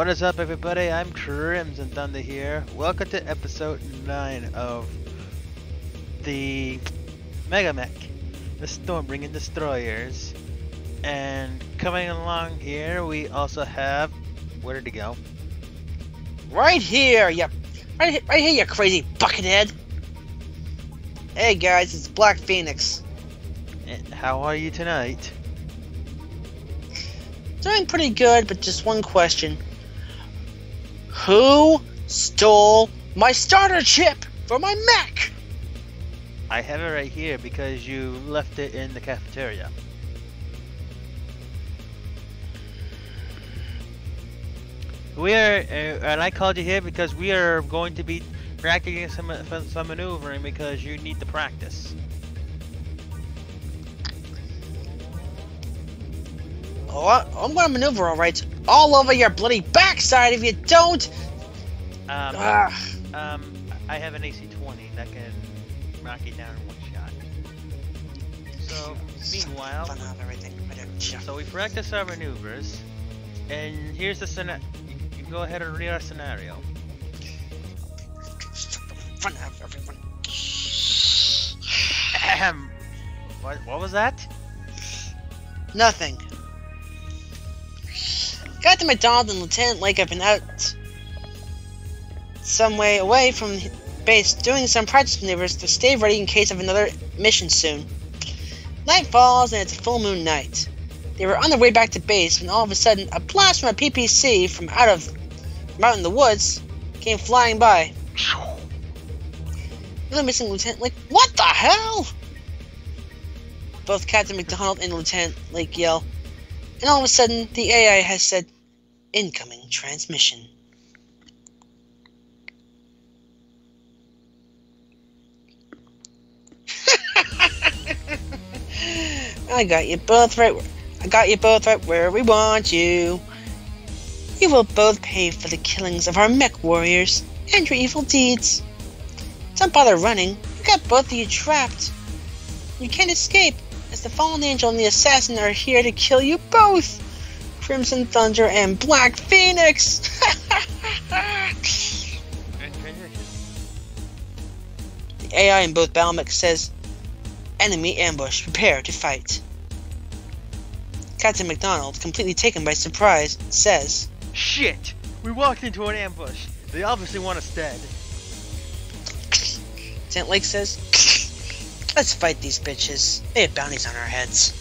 What is up, everybody? I'm Crimson Thunder here. Welcome to episode 9 of the Megamek, the Stormbringing Destroyers. And coming along here, we also have... Where did he go? Right here, yep. Right here, you crazy buckethead. Hey guys, it's Black Phoenix. And how are you tonight? Doing pretty good, but just one question. Who stole my starter chip for my mech? I have it right here because you left it in the cafeteria. We are, and I called you here because we are going to be practicing some maneuvering because you need to practice. Oh, I'm gonna maneuver alright. All over your bloody backside if you don't! I have an AC-20 that can knock you down in one shot. So, meanwhile, so we practice our maneuvers, and here's the scenario. You can go ahead and read our scenario. Front of everyone. What was that? Nothing. Got to McDonald and Lieutenant Lake have been out some way away from base doing some practice maneuvers to stay ready in case of another mission soon. Night falls and it's a full moon night. They were on their way back to base when all of a sudden a blast from a PPC from out in the woods came flying by. Really missing Lieutenant Lake. What the hell? Both Captain McDonald and Lieutenant Lake yell. And all of a sudden, the AI has said, incoming transmission. I got you both right where we want you. You will both pay for the killings of our mech warriors and your evil deeds. Don't bother running. We got both of you trapped. You can't escape, as the Fallen Angel and the Assassin are here to kill you both! Crimson Thunder and Black Phoenix! The AI in both Megamek says, enemy ambush, prepare to fight. Captain McDonald, completely taken by surprise, says, Shit! We walked into an ambush. They obviously want us dead. Lieutenant Lake says, let's fight these bitches. They have bounties on our heads.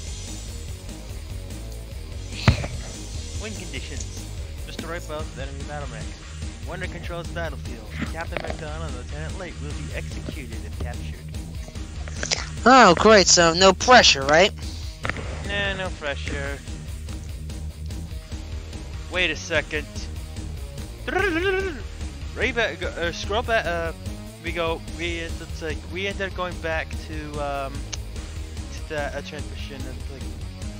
Wind conditions. Mr. Right above the enemy Megamek. Wonder controls the battlefield. Captain McDonald and Lieutenant Lake will be executed if captured. Oh, great, so no pressure, right? Nah, no pressure. Wait a second. Right back, scroll back, we ended up going back to the transmission of like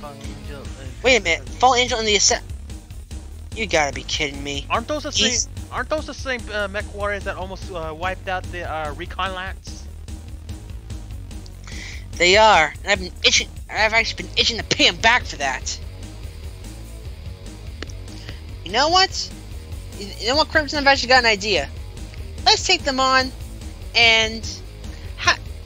Fallen Angel. Wait a minute, Fallen Angel and the Assassin. You gotta be kidding me. Aren't those the same? Aren't those the same mech warriors that almost wiped out the recon lats? They are. And I've actually been itching to pay them back for that. You know what? You know what, Crimson? I've actually got an idea. Let's take them on. And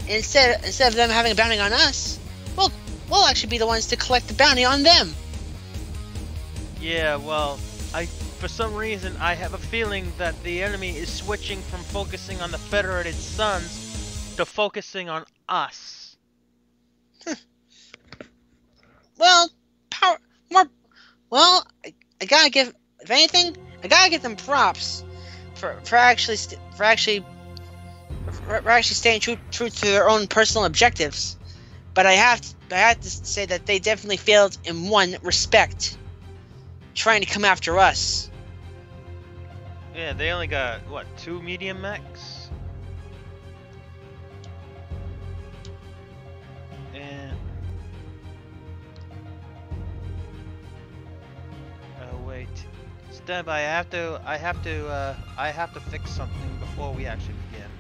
instead of them having a bounty on us, we'll actually be the ones to collect the bounty on them. Yeah, well, for some reason I have a feeling that the enemy is switching from focusing on the Federated Suns to focusing on us. Well, I gotta give. If anything, I gotta give them props for actually staying true to their own personal objectives, but I have to say that they definitely failed in one respect, trying to come after us. Yeah, they only got what, 2 medium mechs? And wait, stand by. I have to fix something before we actually begin.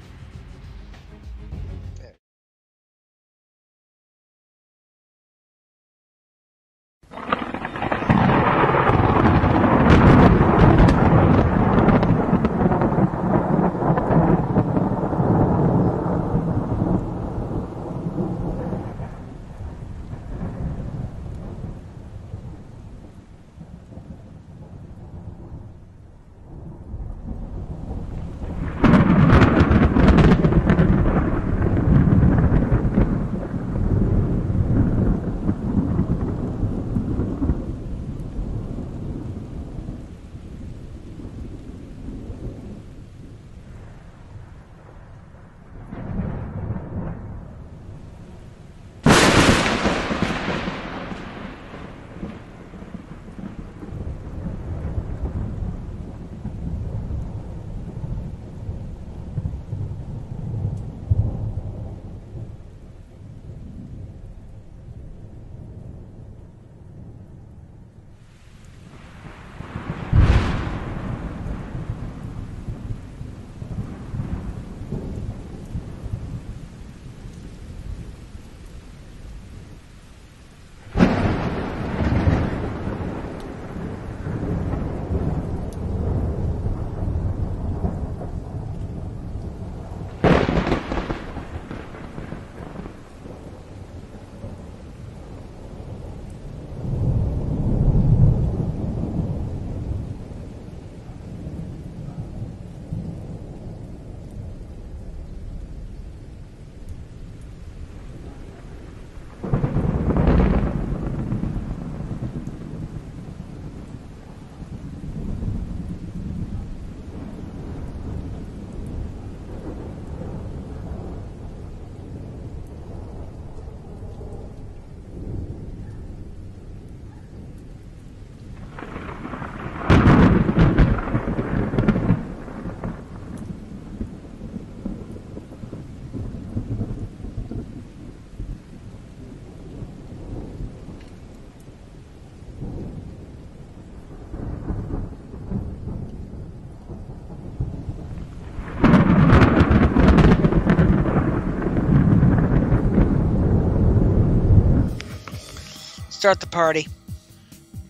start the party.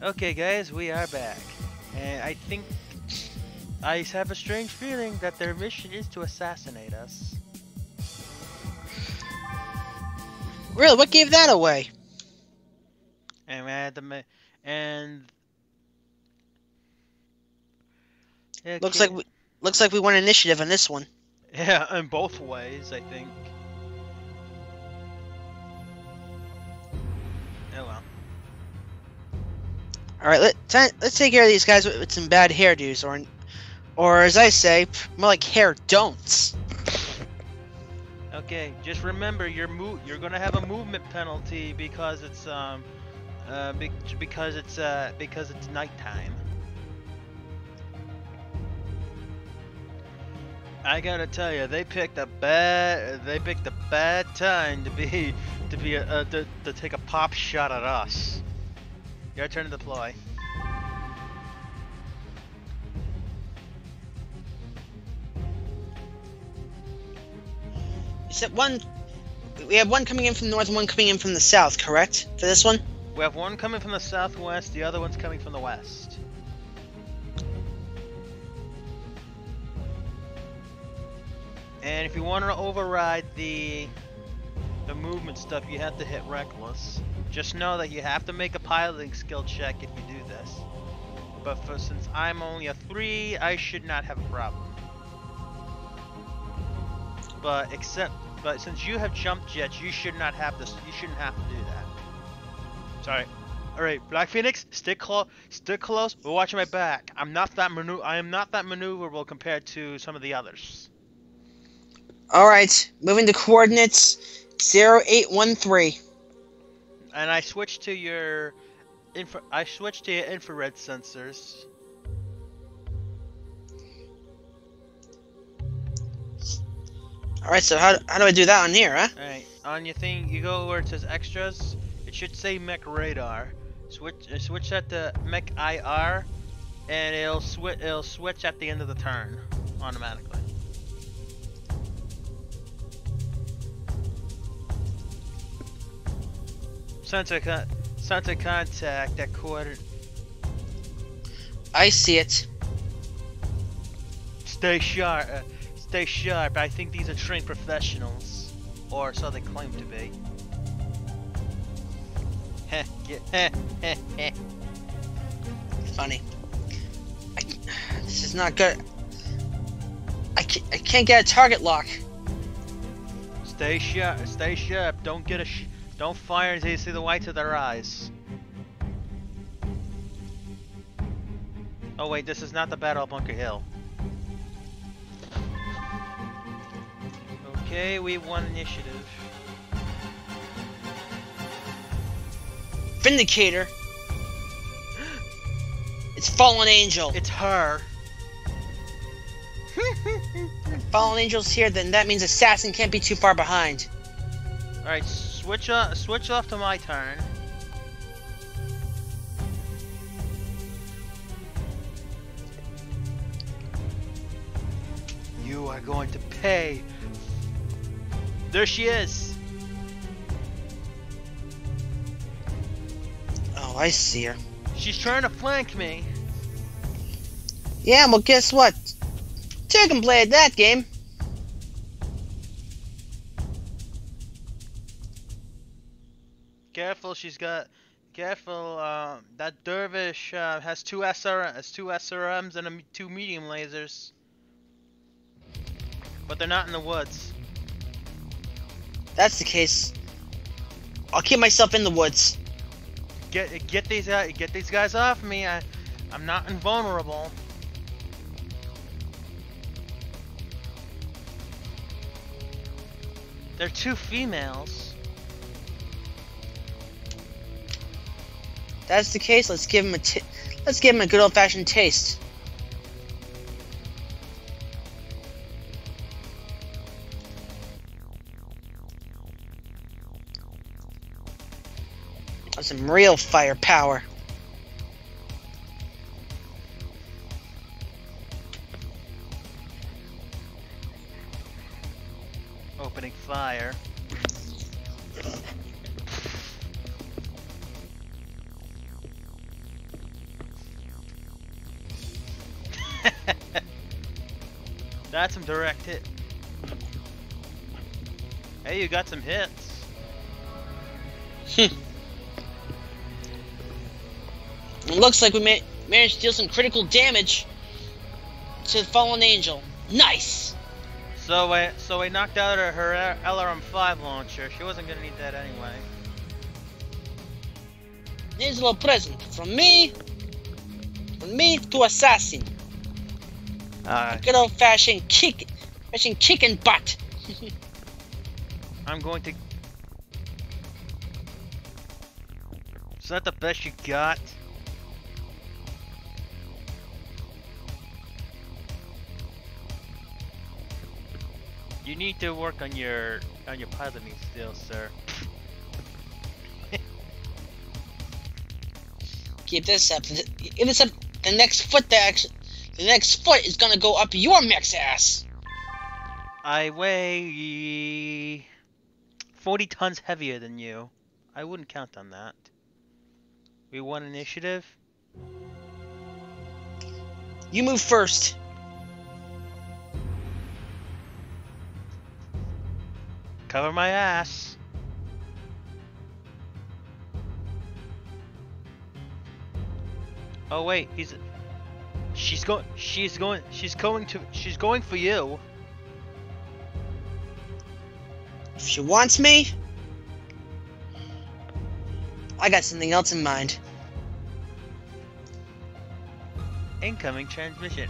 Okay, guys, we are back. And I think... I have a strange feeling that their mission is to assassinate us. Really? What gave that away? And we had the... And... Okay. Looks like we won initiative on this one. Yeah, in both ways, I think. Oh well. Alright, let's take care of these guys with some bad hairdos, or as I say, more like hair don'ts. Okay, just remember you're gonna have a movement penalty because it's because it's nighttime. I gotta tell you, they picked a bad time to take a pop shot at us. Your turn to deploy. You said we have one coming in from the north and one coming in from the south, correct? For this one? We have one coming from the southwest, the other one's coming from the west. And if you want to override the movement stuff, you have to hit reckless. Just know that you have to make a piloting skill check if you do this. But since I'm only a 3, I should not have a problem. But since you have jump jets, you should not have this. You shouldn't have to do that. Sorry. All right, Black Phoenix, stick close. We're watching my back. I am not that maneuverable compared to some of the others. Alright, moving to coordinates 0813. And I switched to your infrared sensors. Alright, so how do I do that on here, huh? Alright, on your thing, you go where it says extras. It should say Mech Radar. Switch that to Mech IR, and it'll switch at the end of the turn automatically. Sensor contact at coordinate. I see it. Stay sharp. Stay sharp. I think these are trained professionals, or so they claim to be. Funny. This is not good. I can't get a target lock. Stay sharp. Stay sharp. Don't fire until you see the whites of their eyes. Oh wait, this is not the battle at Bunker Hill. Okay, we won initiative. Vindicator. It's Fallen Angel. It's her. Fallen Angel's here, then that means Assassin can't be too far behind. Alright, switch off to my turn. You are going to pay. There she is. Oh, I see her. She's trying to flank me. Yeah, well, guess what? Two can play at that game. Careful, careful, that dervish has two SRMs and two medium lasers. But they're not in the woods. That's the case. I'll keep myself in the woods. Get these guys off me. I'm not invulnerable. They're two females. That's the case. Let's give him a good old-fashioned taste. That's some real firepower. Opening fire. That's some direct hit. Hey, you got some hits. It looks like we managed to deal some critical damage to the fallen angel. Nice! So I knocked out her LRM-5 launcher. She wasn't gonna need that anyway. Here's a little present from me to Assassin. Good old-fashioned kicking butt. I'm going to... Is that the best you got? You need to work on your piloting skills, sir. Keep this up. Keep this up. The next foot is gonna go up your mech's ass. I weigh 40 tons heavier than you. I wouldn't count on that. We won initiative. You move first. Cover my ass. Oh wait, she's going for you. If she wants me, I got something else in mind. Incoming transmission.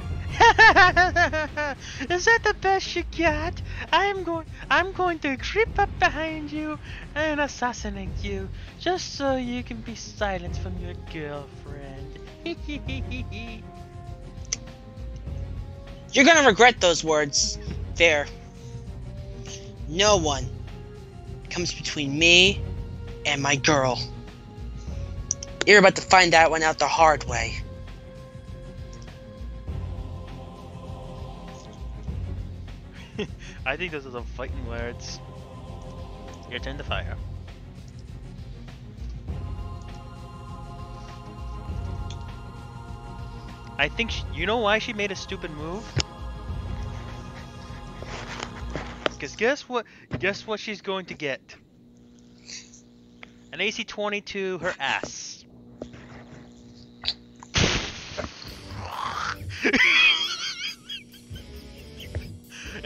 Is that the best you got? I'm going to creep up behind you and assassinate you, just so you can be silenced from your girlfriend. You're gonna regret those words. There. No one comes between me and my girl. You're about to find that one out the hard way. I think those are some fighting words. Your turn to fire. I think you know why she made a stupid move? Because guess what she's going to get? An AC-20 to her ass.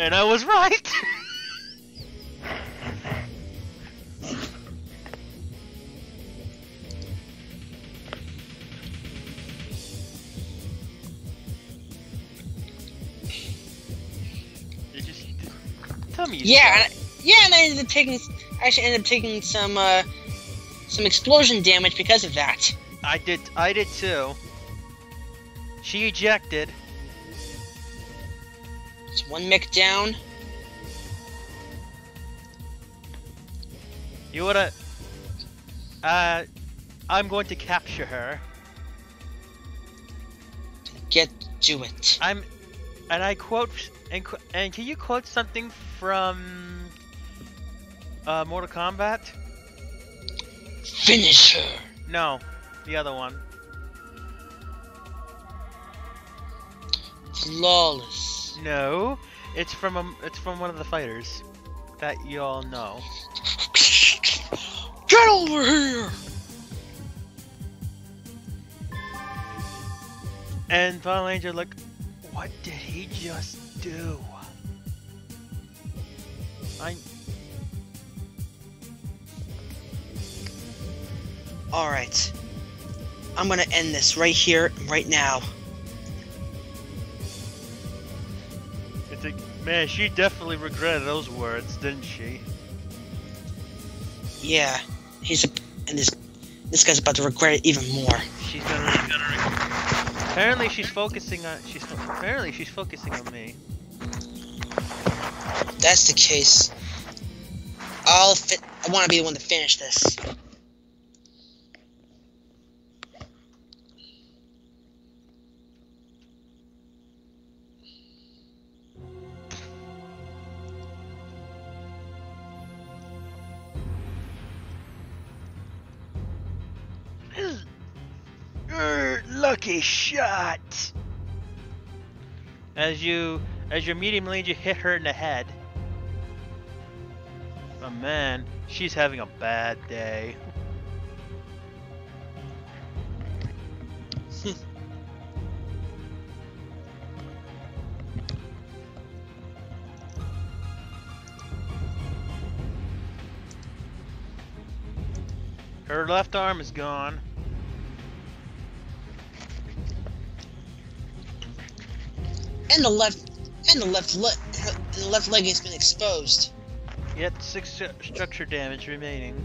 And I was right! You just tell me. Yeah, and I ended up taking some explosion damage because of that. I did too. She ejected. It's one mech down. You wanna... I'm going to capture her. Get to it. And I quote... And can you quote something from... Mortal Kombat? Finish her. No, the other one. Flawless. No, it's from one of the fighters that you all know. Get over here! And Fallen Angel, like, what did he just do? Alright. I'm gonna end this right here, right now. It's like, man, she definitely regretted those words, didn't she? Yeah. This guy's about to regret it even more. She's gonna regret. Apparently she's focusing on me. If that's the case, I want to be the one to finish this. Lucky shot. As your medium range, you hit her in the head. Oh man, she's having a bad day. Her left arm is gone. And the left leg has been exposed. Yet 6 structure damage remaining.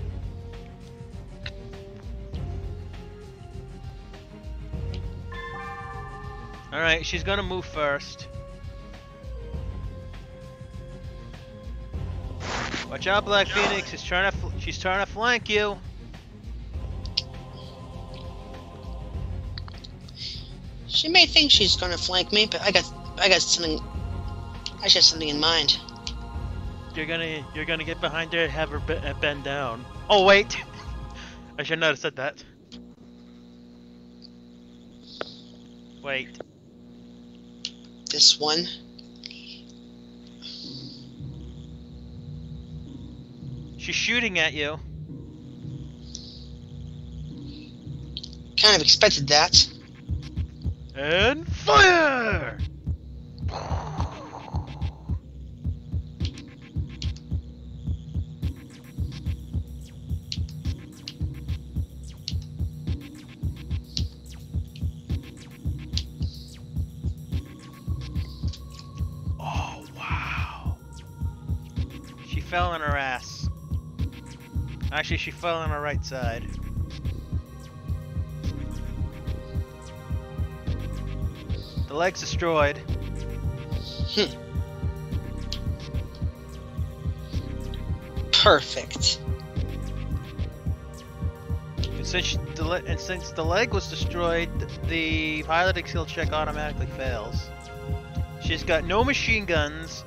Alright, she's gonna move first. Watch out, Black Phoenix. She's trying to flank you. She may think she's gonna flank me, but I got something in mind. You're gonna get behind her and have her bend down. Oh wait, I should not have said that. Wait. This one. She's shooting at you. Kind of expected that. And fire! Oh, wow. She fell on her ass. Actually, she fell on her right side. The leg's destroyed. Perfect. And since the leg was destroyed, the piloting skill check automatically fails. She's got no machine guns.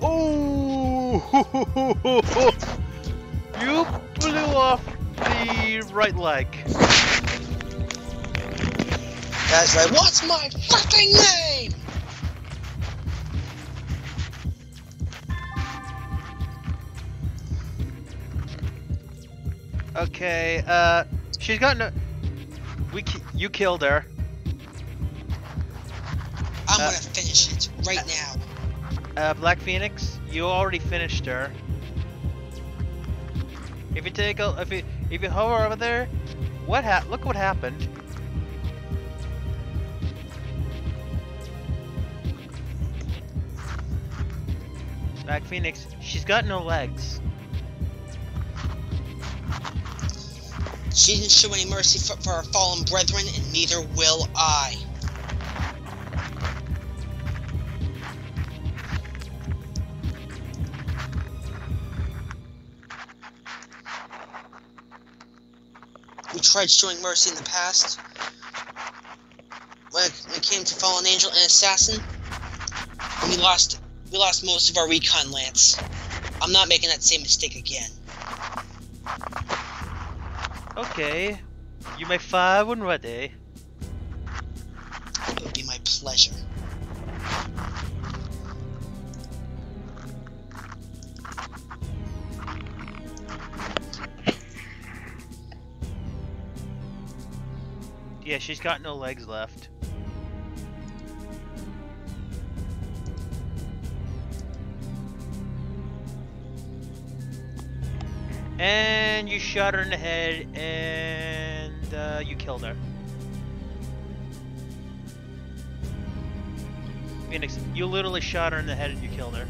Oh! You blew off the right leg. That's right. What's my fucking name? Okay, she's got no... You killed her. I'm gonna finish it right now. Black Phoenix, you already finished her. If you take a... If you hover over there, look what happened. Black Phoenix, she's got no legs. She didn't show any mercy for her fallen brethren, and neither will I. We tried showing mercy in the past. When it came to Fallen Angel and Assassin, we lost most of our recon lance. I'm not making that same mistake again. Okay, you may fire when ready. It would be my pleasure. Yeah, she's got no legs left. And you shot her in the head, and you killed her. Phoenix, you literally shot her in the head and you killed her.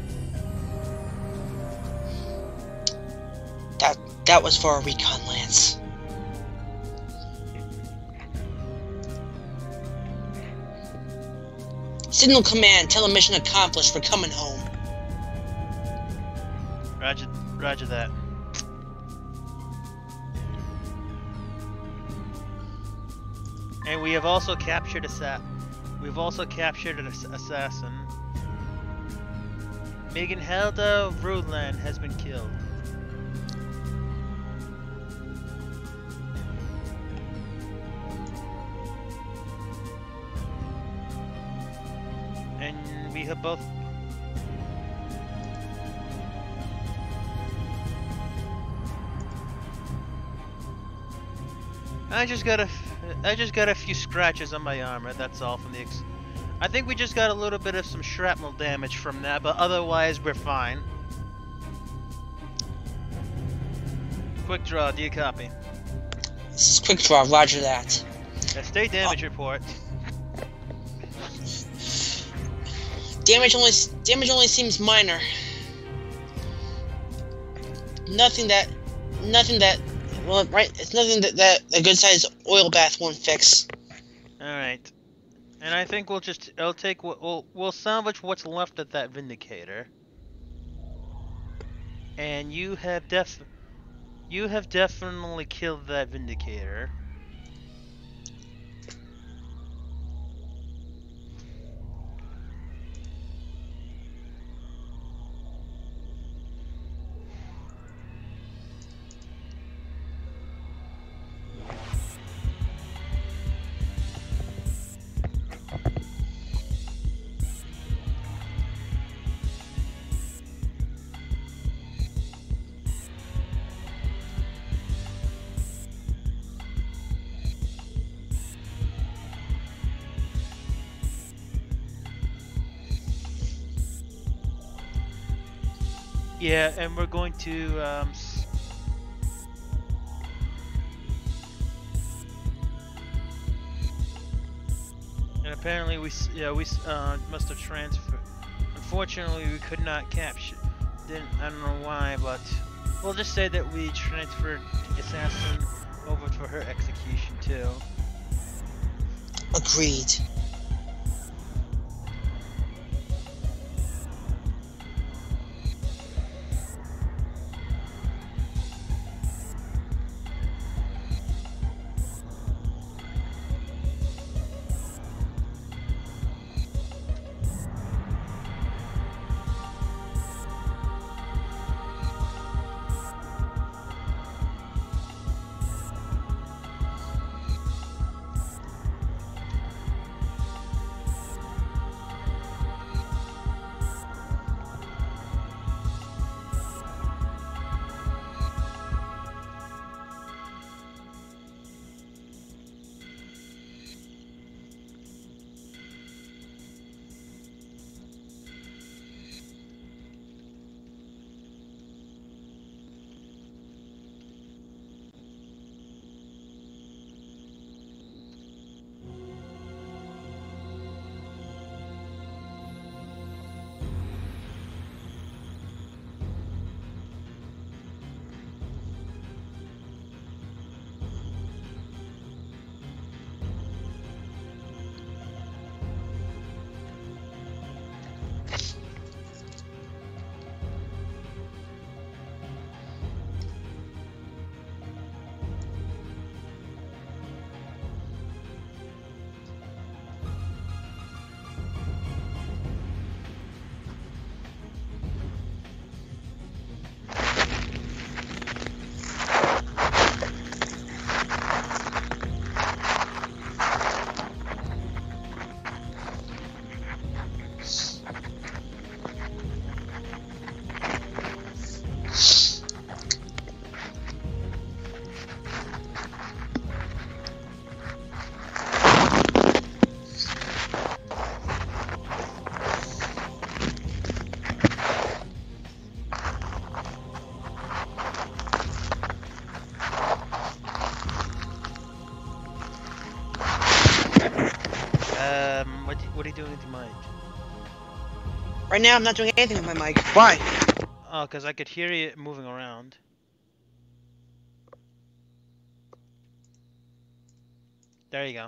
That was for a recon lance. Signal command, tell them mission accomplished, we're coming home. Roger that. And we have also captured an assassin. Megan Helda of Roodland has been killed. both. I just got a few scratches on my armor. That's all from the. I think we just got a little bit of some shrapnel damage from that, but otherwise we're fine. Quick draw. Do you copy? This is quick draw. Roger that. State damage report. Damage only seems minor. Nothing that. Well, right. It's nothing that a good-sized oil bath won't fix. All right. And I think we'll salvage what's left of that Vindicator. And you have definitely killed that Vindicator. Yeah, and we're going to and apparently we must have transferred. Unfortunately, we could not capture. I don't know why, but we'll just say that we transferred Assassin over for her execution too. Agreed. What are you doing with your mic? Right now, I'm not doing anything with my mic. Why? Oh, because I could hear you moving around. There you go.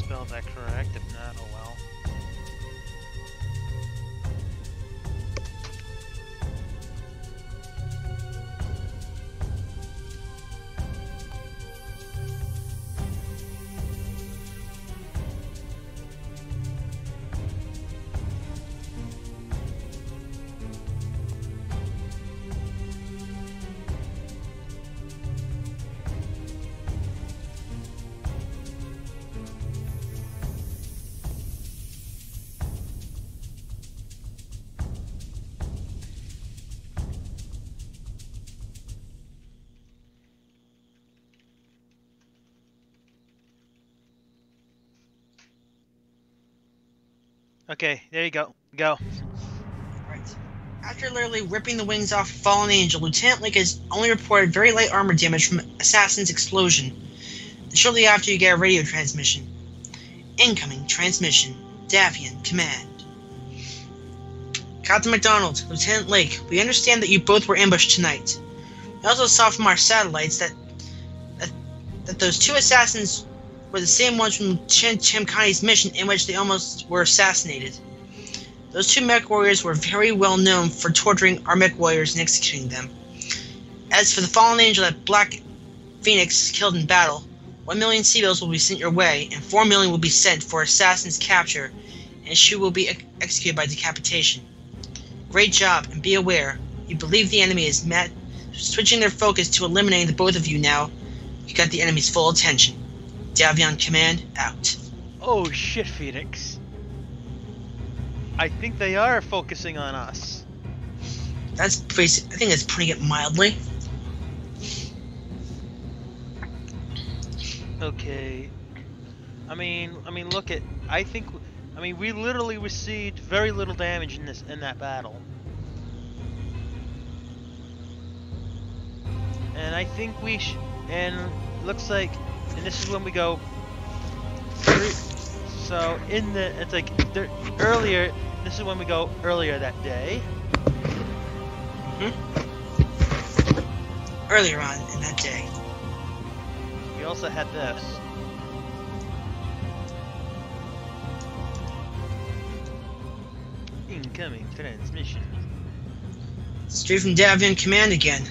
spelled that correct. If not, oh well. Okay, there you go. Go. Right. After literally ripping the wings off a fallen angel, Lieutenant Lake has only reported very light armor damage from Assassin's explosion. Shortly after, you get a radio transmission. Incoming transmission. Davian, command. Captain MacDonald, Lieutenant Lake, we understand that you both were ambushed tonight. We also saw from our satellites that those two assassins were the same ones from Chimkani's mission in which they almost were assassinated. Those two mech warriors were very well known for torturing our mech warriors and executing them. As for the fallen angel that Black Phoenix killed in battle, 1 million Sea-Bills will be sent your way, and 4 million will be sent for Assassin's capture, and she will be executed by decapitation. Great job, and be aware, you believe the enemy is met, switching their focus to eliminating the both of you now. You got the enemy's full attention. Davion command, out. Oh shit, Phoenix. I think they are focusing on us. That's basic. I think that's putting it mildly. Okay. I mean, look at. We literally received very little damage in that battle. And I think and looks like, and this is when we go. So it's like earlier. This is when we go earlier that day. Earlier on in that day. We also had this. Incoming transmission. Straight from Davion command again.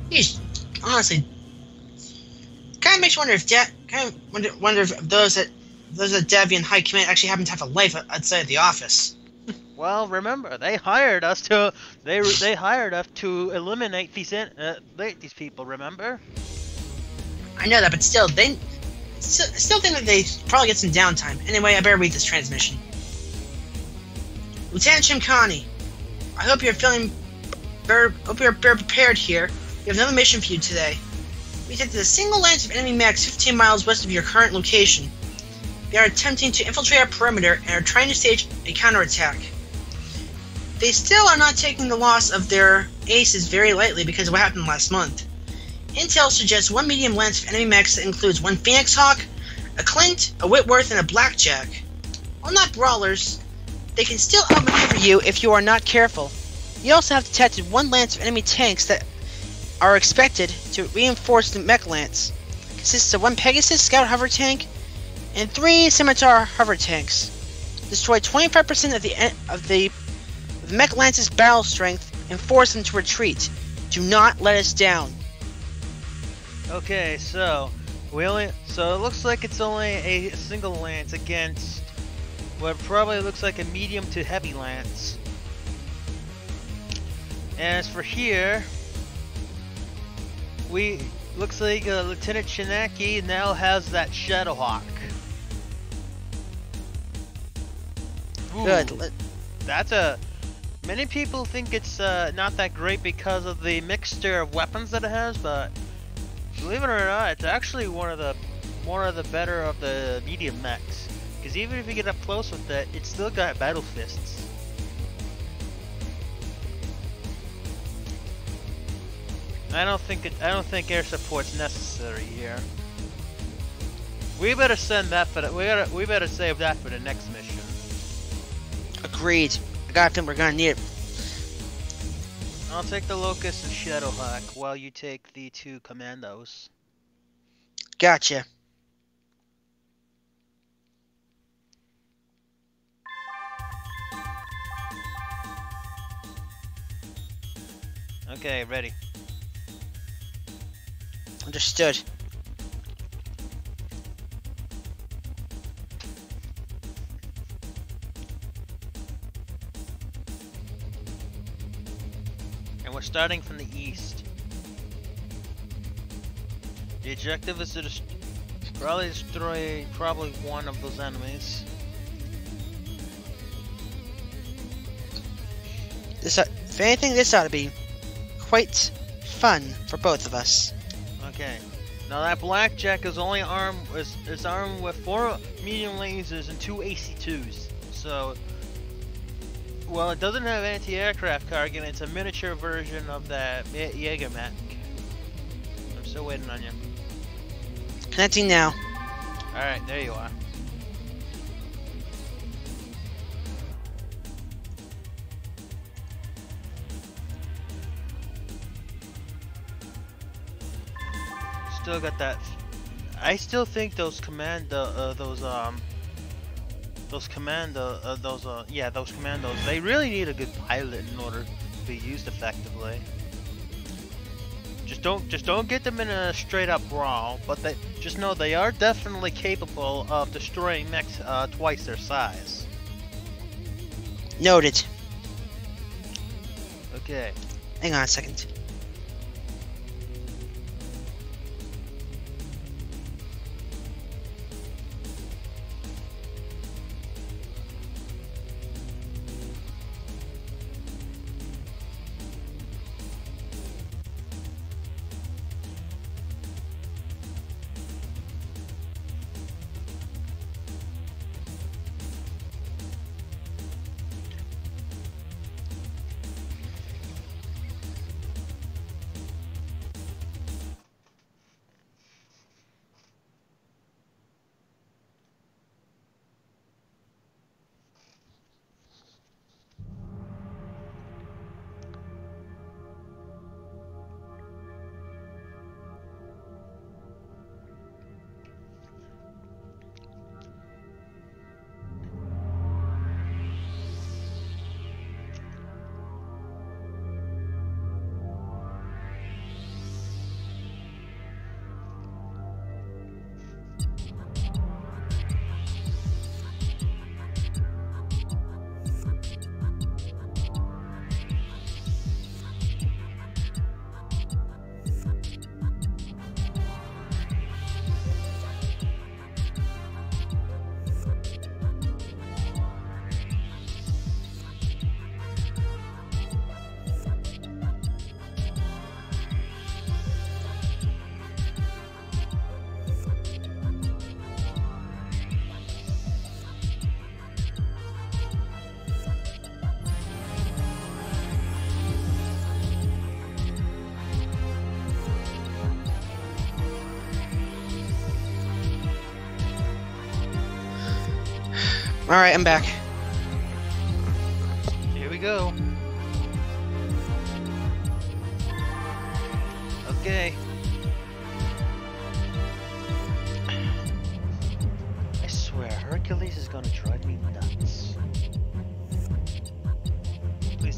He's honestly kind of makes you wonder if wonder if those at Davion High Command actually happen to have a life outside of the office. Well, remember, they hired us to eliminate these people. Remember? I know that, but still, they still think that they probably get some downtime. Anyway, I better read this transmission. Lieutenant Chimkani, I hope you're better prepared here. We have another mission for you today. We detected a single lance of enemy mechs 15 miles west of your current location. They are attempting to infiltrate our perimeter and are trying to stage a counterattack. They still are not taking the loss of their aces very lightly because of what happened last month. Intel suggests one medium lance of enemy mechs that includes one Phoenix Hawk, a Clint, a Whitworth, and a Blackjack. While not brawlers, they can still outmaneuver you if you are not careful. You also have detected one lance of enemy tanks that are expected to reinforce the mech lance. It consists of one Pegasus Scout hover tank and 3 Scimitar hover tanks. Destroy 25% of the mech lance's barrel strength and force them to retreat. Do not let us down. Okay, so it looks like it's only a single lance against what probably looks like a medium to heavy lance. And as for here, looks like Lieutenant Shinaki now has that Shadowhawk. Ooh, Good. Many people think it's not that great because of the mixture of weapons that it has, but believe it or not, it's actually one of the better of the medium mechs. Because even if you get up close with it, it's still got battle fists. I don't think air support's necessary here. We better send that for we better save that for the next mission. Agreed. I gotta think we're gonna need it. I'll take the Locust and Shadowhawk while you take the 2 Commandos. Gotcha. Okay, ready. Understood. And we're starting from the east. The objective is to destroy probably one of those enemies. If anything, this ought to be quite fun for both of us. Okay. Now that blackjack is only armed with 4 medium lasers and 2 AC-2s. So, well, it doesn't have anti-aircraft cargo. It's a miniature version of that Megamek. I'm still waiting on you. Connecting now. Alright, there you are. Still got that. I still think those commandos, they really need a good pilot in order to be used effectively. Just don't get them in a straight up brawl, but just know they are definitely capable of destroying mechs twice their size. Noted. Okay. Hang on a second. Alright, I'm back. Here we go. Okay. I swear, Hercules is gonna drive me nuts. Please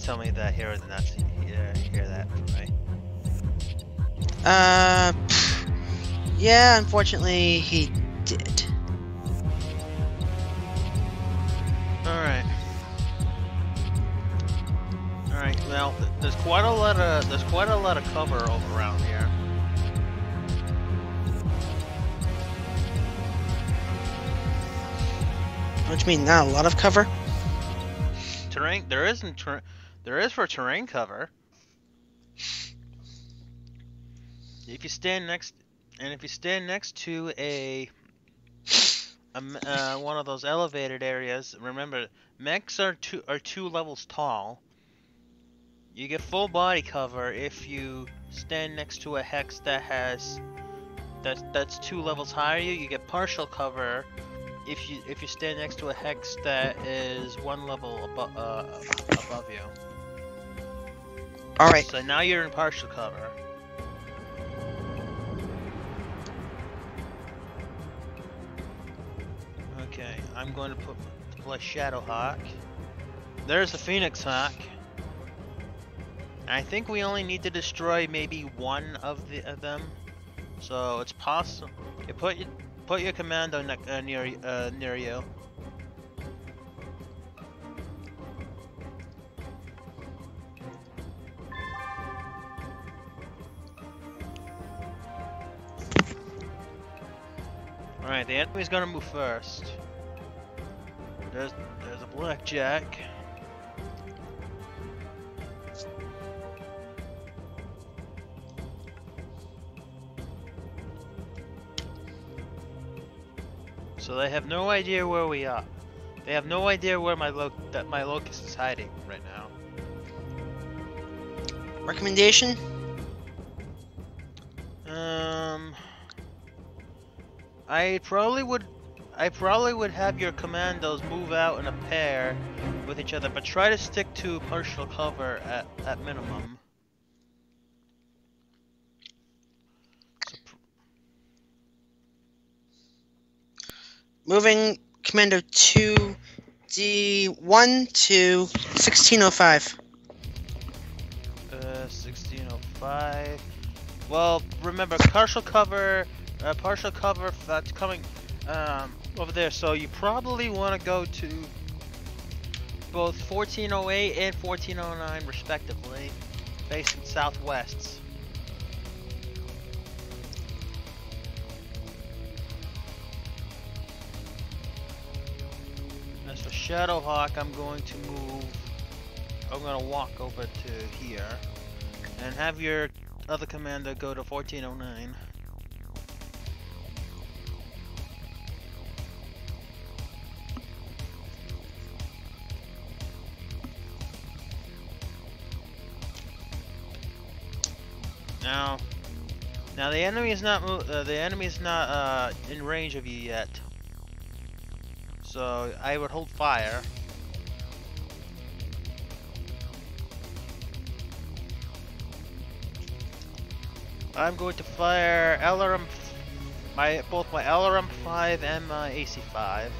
tell me that Hero did not hear that, right? Yeah, unfortunately he did. Alright, well, there's quite a lot of cover all around here. What do you mean, not a lot of cover? Terrain, there is for terrain cover. If you stand next to one of those elevated areas, remember, mechs are two levels tall. You get full body cover if you stand next to a hex that's 2 levels higher. You get partial cover if you stand next to a hex that is 1 level above you. All right. So now you're in partial cover. Okay, I'm going to play Shadowhawk. There's the Phoenix Hawk. I think we only need to destroy maybe one of them. So it's possible. You put your commando near you. All right, the enemy's gonna move first. There's a blackjack. So they have no idea where we are. They have no idea where my locust is hiding right now. Recommendation? I probably would have your commandos move out in a pair with each other, but try to stick to partial cover at minimum. Moving Commando 2D1 to 1605. 1605. Well, remember partial cover that's coming over there. So you probably want to go to both 1408 and 1409 respectively, facing southwest. As for Shadowhawk, I'm going to walk over to here and have your other commander go to 1409. Now the enemy is not in range of you yet, so I would hold fire. I'm going to fire both my LRM 5 and my AC 5.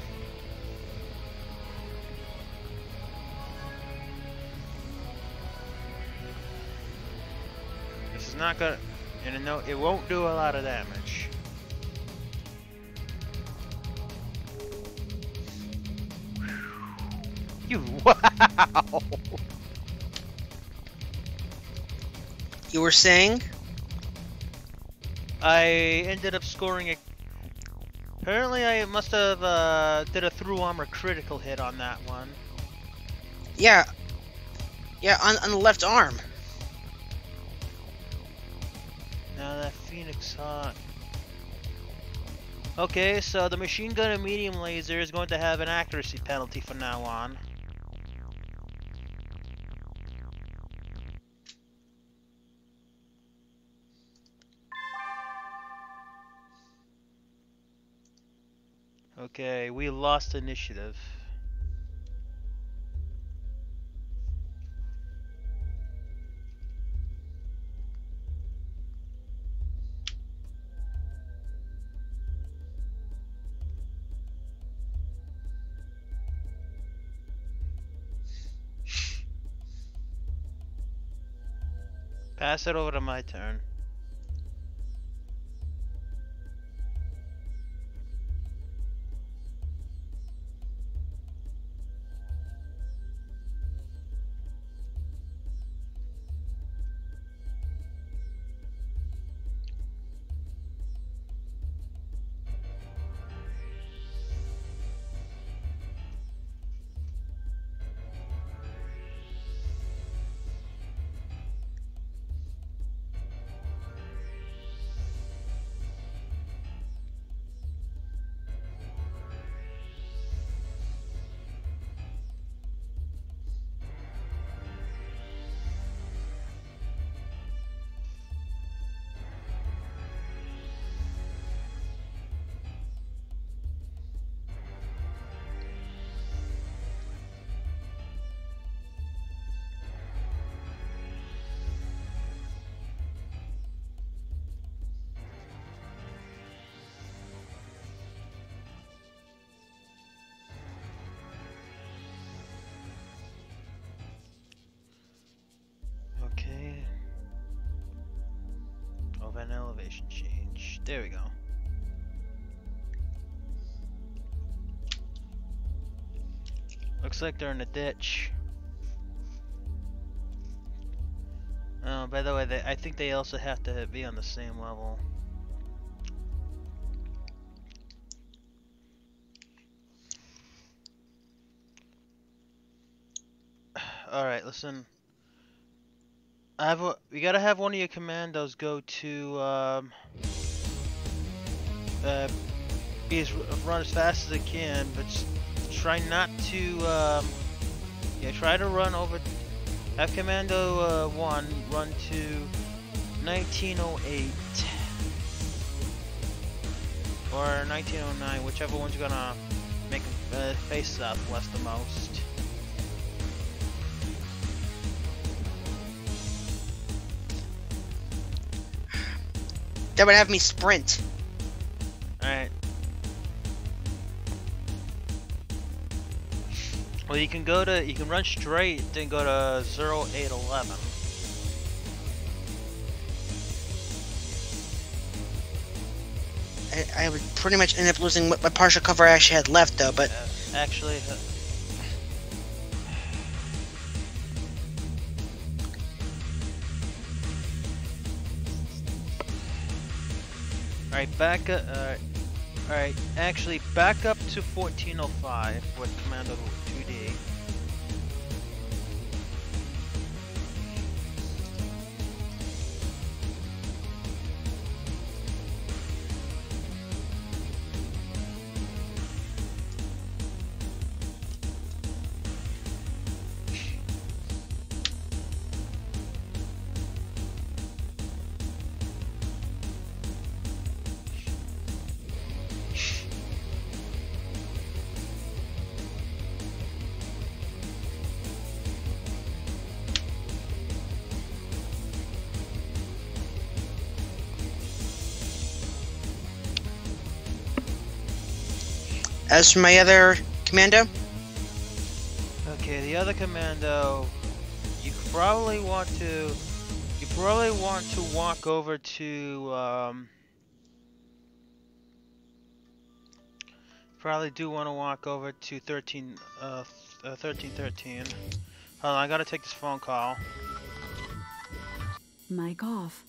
This is not gonna, and no, it won't do a lot of damage. You wow! You were saying? I ended up scoring a. Apparently, I must have did a through armor critical hit on that one. Yeah, on the left arm. Now that Phoenix Hawk. Okay, so the machine gun and medium laser is going to have an accuracy penalty from now on. Okay, we lost initiative. Pass it over to my turn. an elevation change. There we go. Looks like they're in a ditch. Oh, by the way, I think they also have to be on the same level. Alright, listen. We gotta have one of your commandos go to, run as fast as it can, but try not to, yeah, try to run over, have Commando 1 run to 1908, or 1909, whichever one's gonna make face southwest the most. That would have me sprint. Alright. Well, you can run straight, then go to 0811. I would pretty much end up losing what my partial cover I actually had left, though, but... Actually... Alright, back up, alright, actually, back up to 1405 with Commando 2D. As for my other commando? Okay, the other commando, you probably want to walk over to, probably do want to walk over to 1313. Hold on, I gotta take this phone call. Mic off.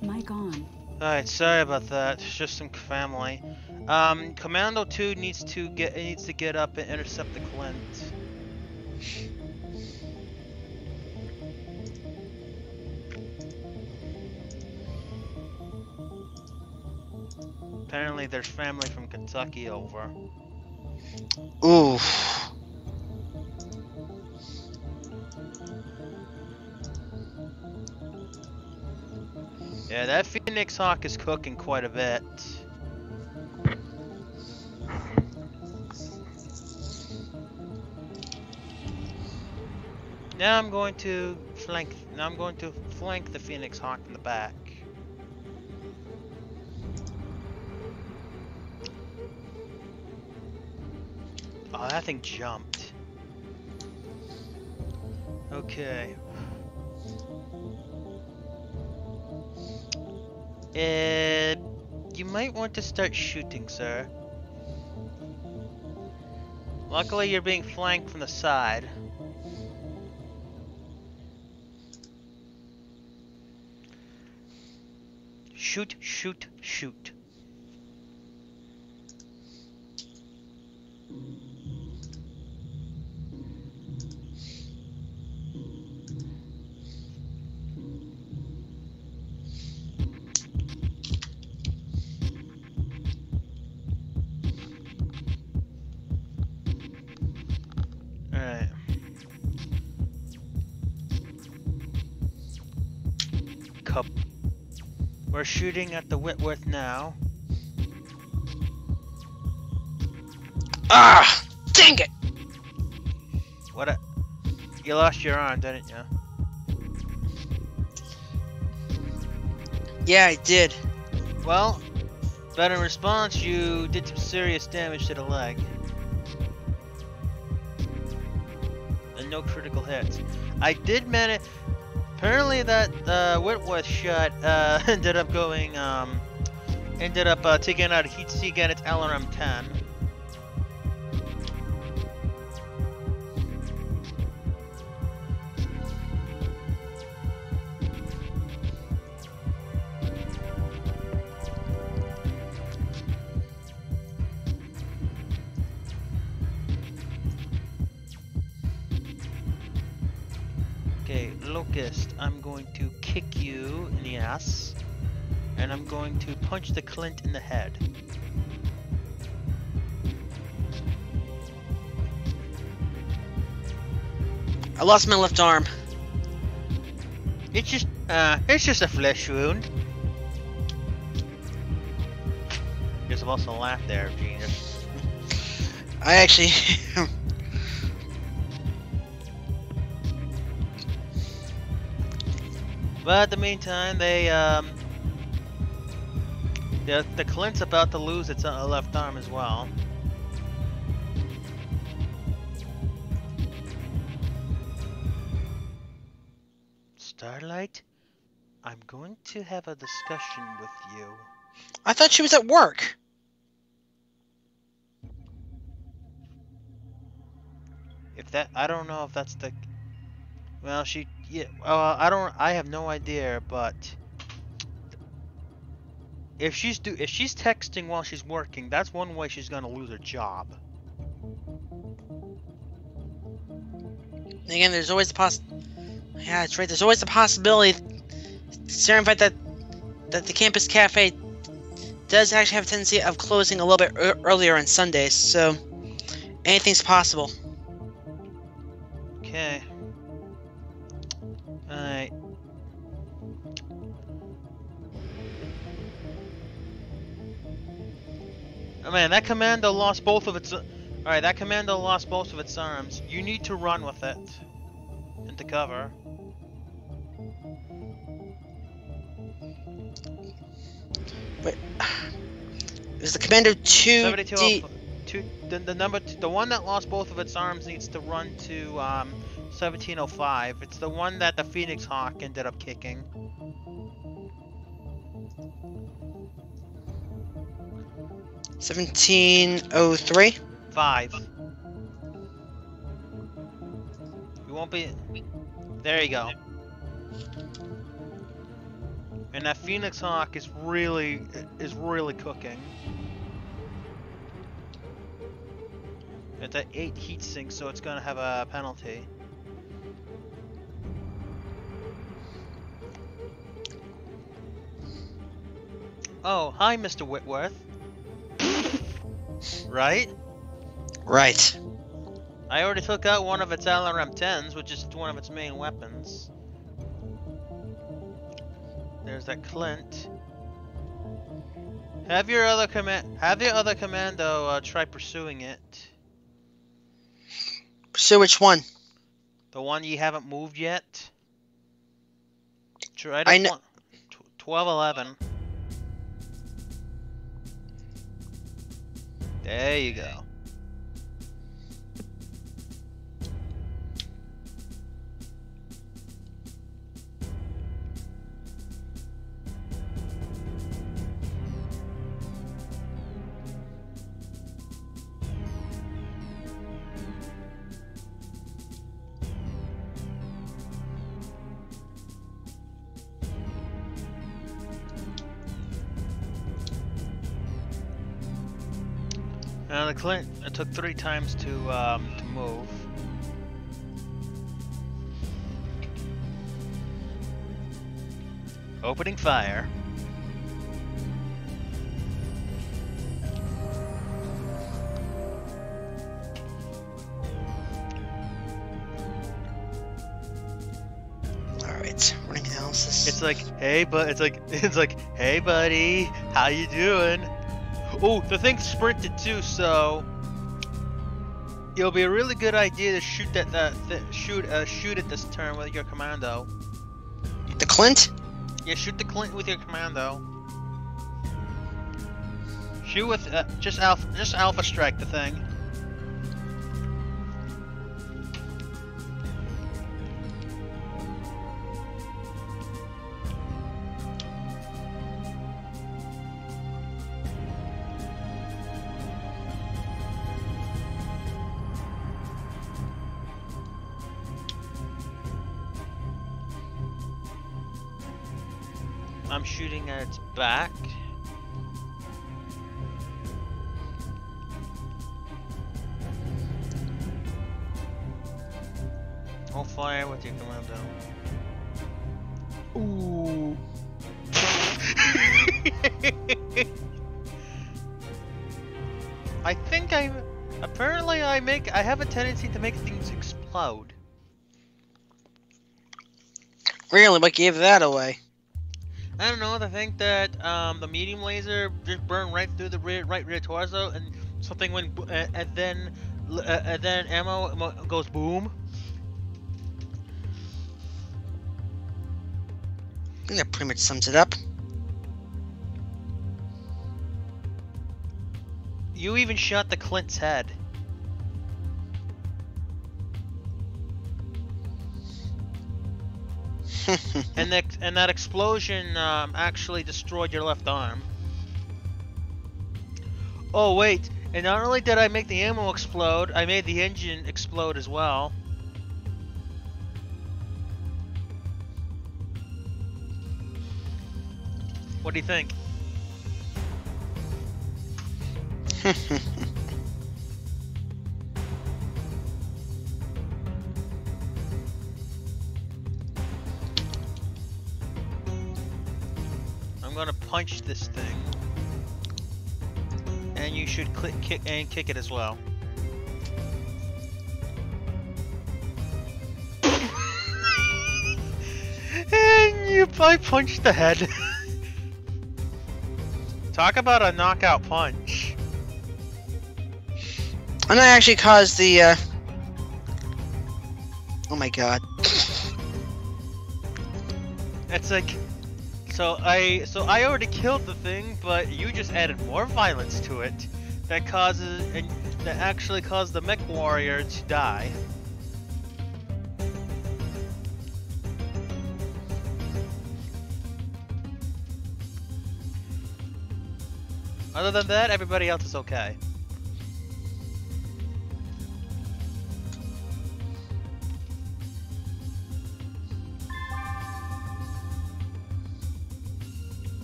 Mic on. Alright, sorry about that. It's just some family. Commando 2 needs to get up and intercept the Clint. Apparently there's family from Kentucky over. Ooh. Yeah, that Phoenix Hawk is cooking quite a bit. Now I'm going to flank the Phoenix Hawk in the back. Oh, that thing jumped. Okay. You might want to start shooting, sir. Luckily, you're being flanked from the side. Shoot, shoot, shoot. Alright. Cup. We're shooting at the Whitworth now. Ah! Dang it! What you lost your arm, didn't you? Yeah, I did. Well, but in response, you did some serious damage to the leg. And no critical hits. I did manage. Apparently, that Whitworth shot ended up taking out a heat seek at its LRM-10. Okay, Locust, I'm going to kick you in the ass, and I'm going to punch the Clint in the head. I lost my left arm. It's just a flesh wound. You're supposed to laugh there, genius. I actually... But in the meantime, the Clint's about to lose its left arm as well. Starlight, I'm going to have a discussion with you. I thought she was at work. I don't know if that's the... Well, I have no idea, but if she's texting while she's working, that's one way she's gonna lose her job. Again, there's always the Yeah, that's right. There's always the possibility, considering the fact that the campus cafe does actually have a tendency of closing a little bit earlier on Sundays, so anything's possible. Okay. Alright. Oh man, that commando lost both of its... Alright, that commando lost both of its arms. You need to run with it into cover. Wait. Is the commando 2D... The one that lost both of its arms needs to run to 1705. It's the one that the Phoenix Hawk ended up kicking. 1703. 5. You won't be. There you go. And that Phoenix Hawk is really cooking. It's at 8 heat sinks, so it's gonna have a penalty. Oh, hi, Mr. Whitworth. Right? Right. I already took out one of its LRM-10s, which is one of its main weapons. There's that Clint. Have your other commando try pursuing it. Pursue which one? The one you haven't moved yet. Try I know. 1211. There you go. Now the Clint, it took 3 times to move. Opening fire. Alright, running analysis. It's like, hey, hey, buddy, how you doing? Oh, the thing sprinted too, so it'll be a really good idea to shoot shoot it this turn with your commando. The Clint? Yeah, shoot the Clint with your commando. Shoot with just alpha strike the thing. I'm shooting at its back. I'll fire with your commando. Ooh. I think apparently I have a tendency to make things explode. Really? What gave that away? I don't know. I think that the medium laser just burned right through the right rear torso, and something went, and then ammo goes boom. I think that pretty much sums it up. You even shot the Clint's head. and that explosion actually destroyed your left arm. Oh wait, and not only did I make the ammo explode, I made the engine explode as well. What do you think? I'm gonna punch this thing, and you should kick it as well. And I punched the head. Talk about a knockout punch. And that actually caused the, oh my god. It's like, so I already killed the thing, but you just added more violence to it. That actually caused the mech warrior to die. Other than that, everybody else is okay.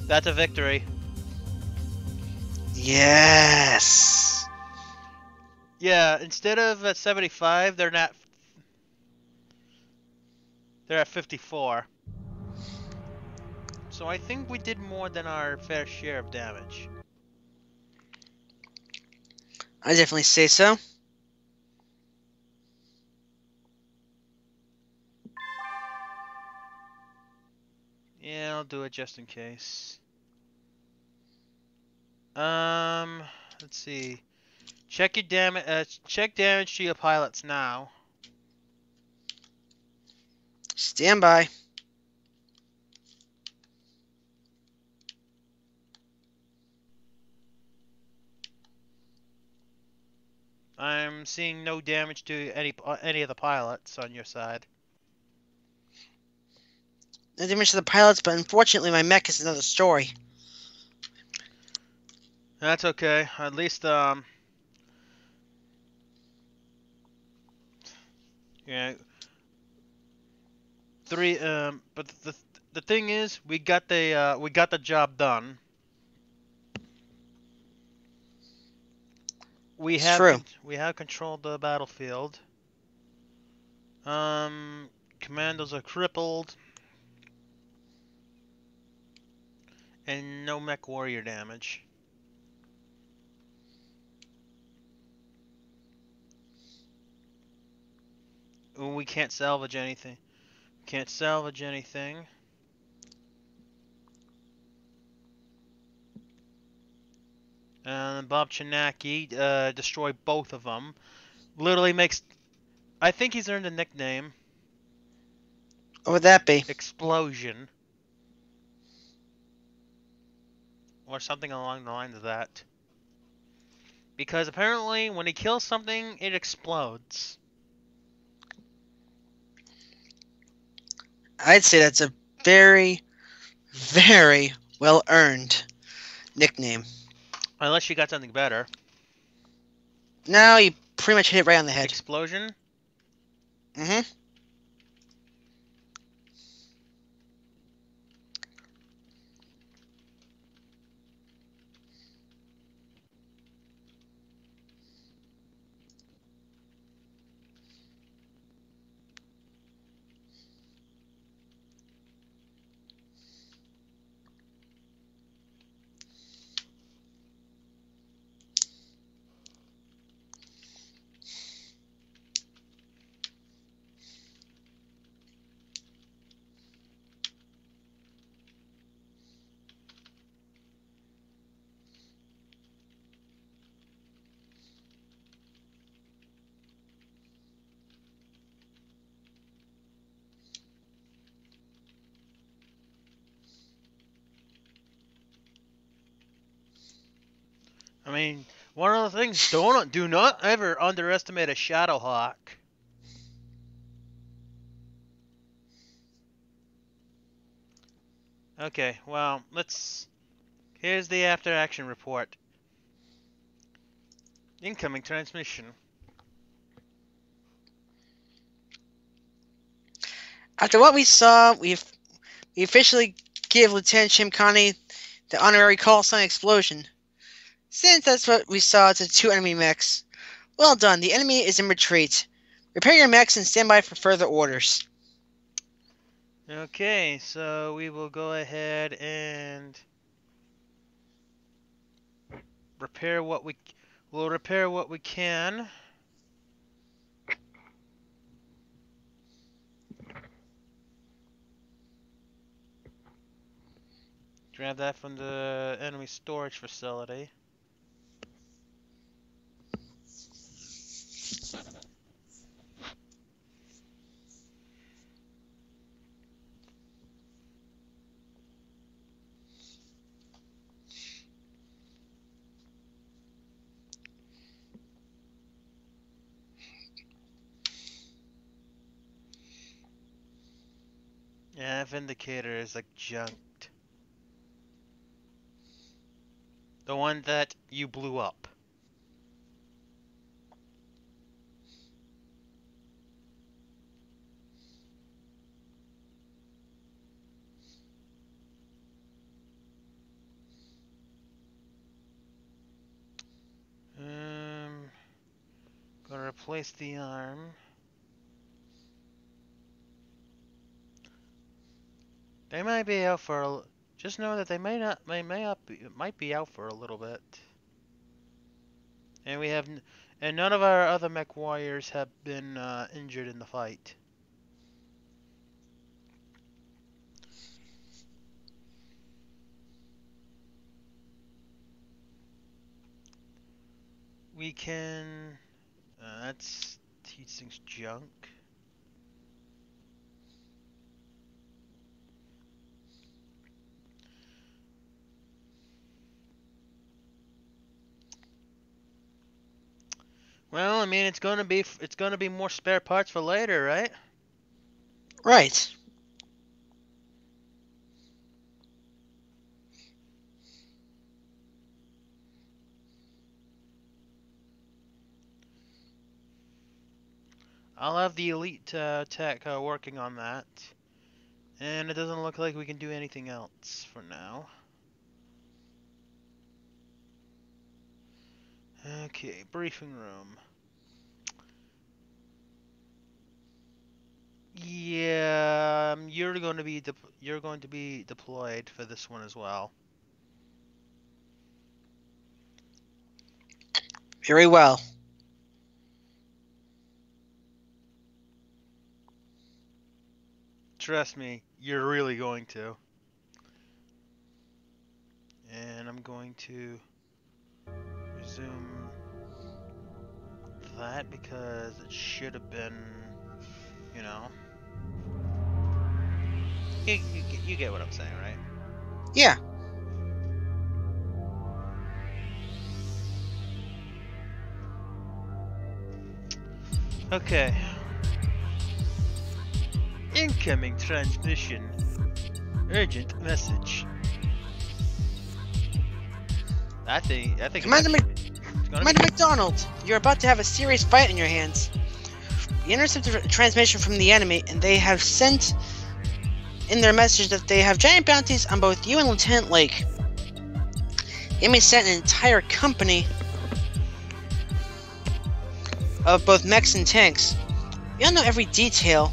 That's a victory. Yes. Yeah, instead of at 75, they're not. They're at 54. So I think we did more than our fair share of damage. I definitely say so. Yeah, I'll do it just in case. Let's see. Check your damage. Check damage to your pilots now. Stand by. I'm seeing no damage to any of the pilots on your side. No damage to the pilots, but unfortunately my mech is another story. That's okay. At least yeah. But the thing is, we got the job done. We It's have true. we have controlled the battlefield. Commandos are crippled, and no mech warrior damage. Ooh, we can't salvage anything. Can't salvage anything. And Bob Chinaki destroyed both of them. Literally makes. I think he's earned a nickname. What would that be? Explosion. Or something along the lines of that. Because apparently, when he kills something, it explodes. I'd say that's a very, very well-earned nickname. Unless you got something better. No, you pretty much hit it right on the head. Explosion? Mm-hmm. I mean, one of the things, do not ever underestimate a Shadowhawk. Okay, well, here's the after-action report. Incoming transmission. After what we saw, we officially give Lieutenant Chimkani the honorary call sign explosion. Since that's what we saw to 2 enemy mechs. Well done, the enemy is in retreat. Repair your mechs and stand by for further orders. Okay, so we will go ahead and repair what we'll repair what we can. Grab that from the enemy storage facility. Yeah, Vindicator is like junked. The one that you blew up. Gonna replace the arm. They might be out for a... Just know that they might be out for a little bit. And we have... And none of our other mech warriors have been injured in the fight. We can... that's... These things junk. Well, I mean, it's gonna be more spare parts for later, right? Right. I'll have the elite tech working on that. And it doesn't look like we can do anything else for now. Okay, briefing room. Yeah, you're going to be deployed for this one as well. Very well. Trust me, you're really going to. And I'm going to resume that because it should have been, you know. You get what I'm saying, right? Yeah. Okay. Incoming transmission. Urgent message. I think Commander McDonald, you're about to have a serious fight on your hands. You intercepted a transmission from the enemy, and they have sent in their message that they have giant bounties on both you and Lieutenant Lake. The enemy sent an entire company of both mechs and tanks. We don't know every detail,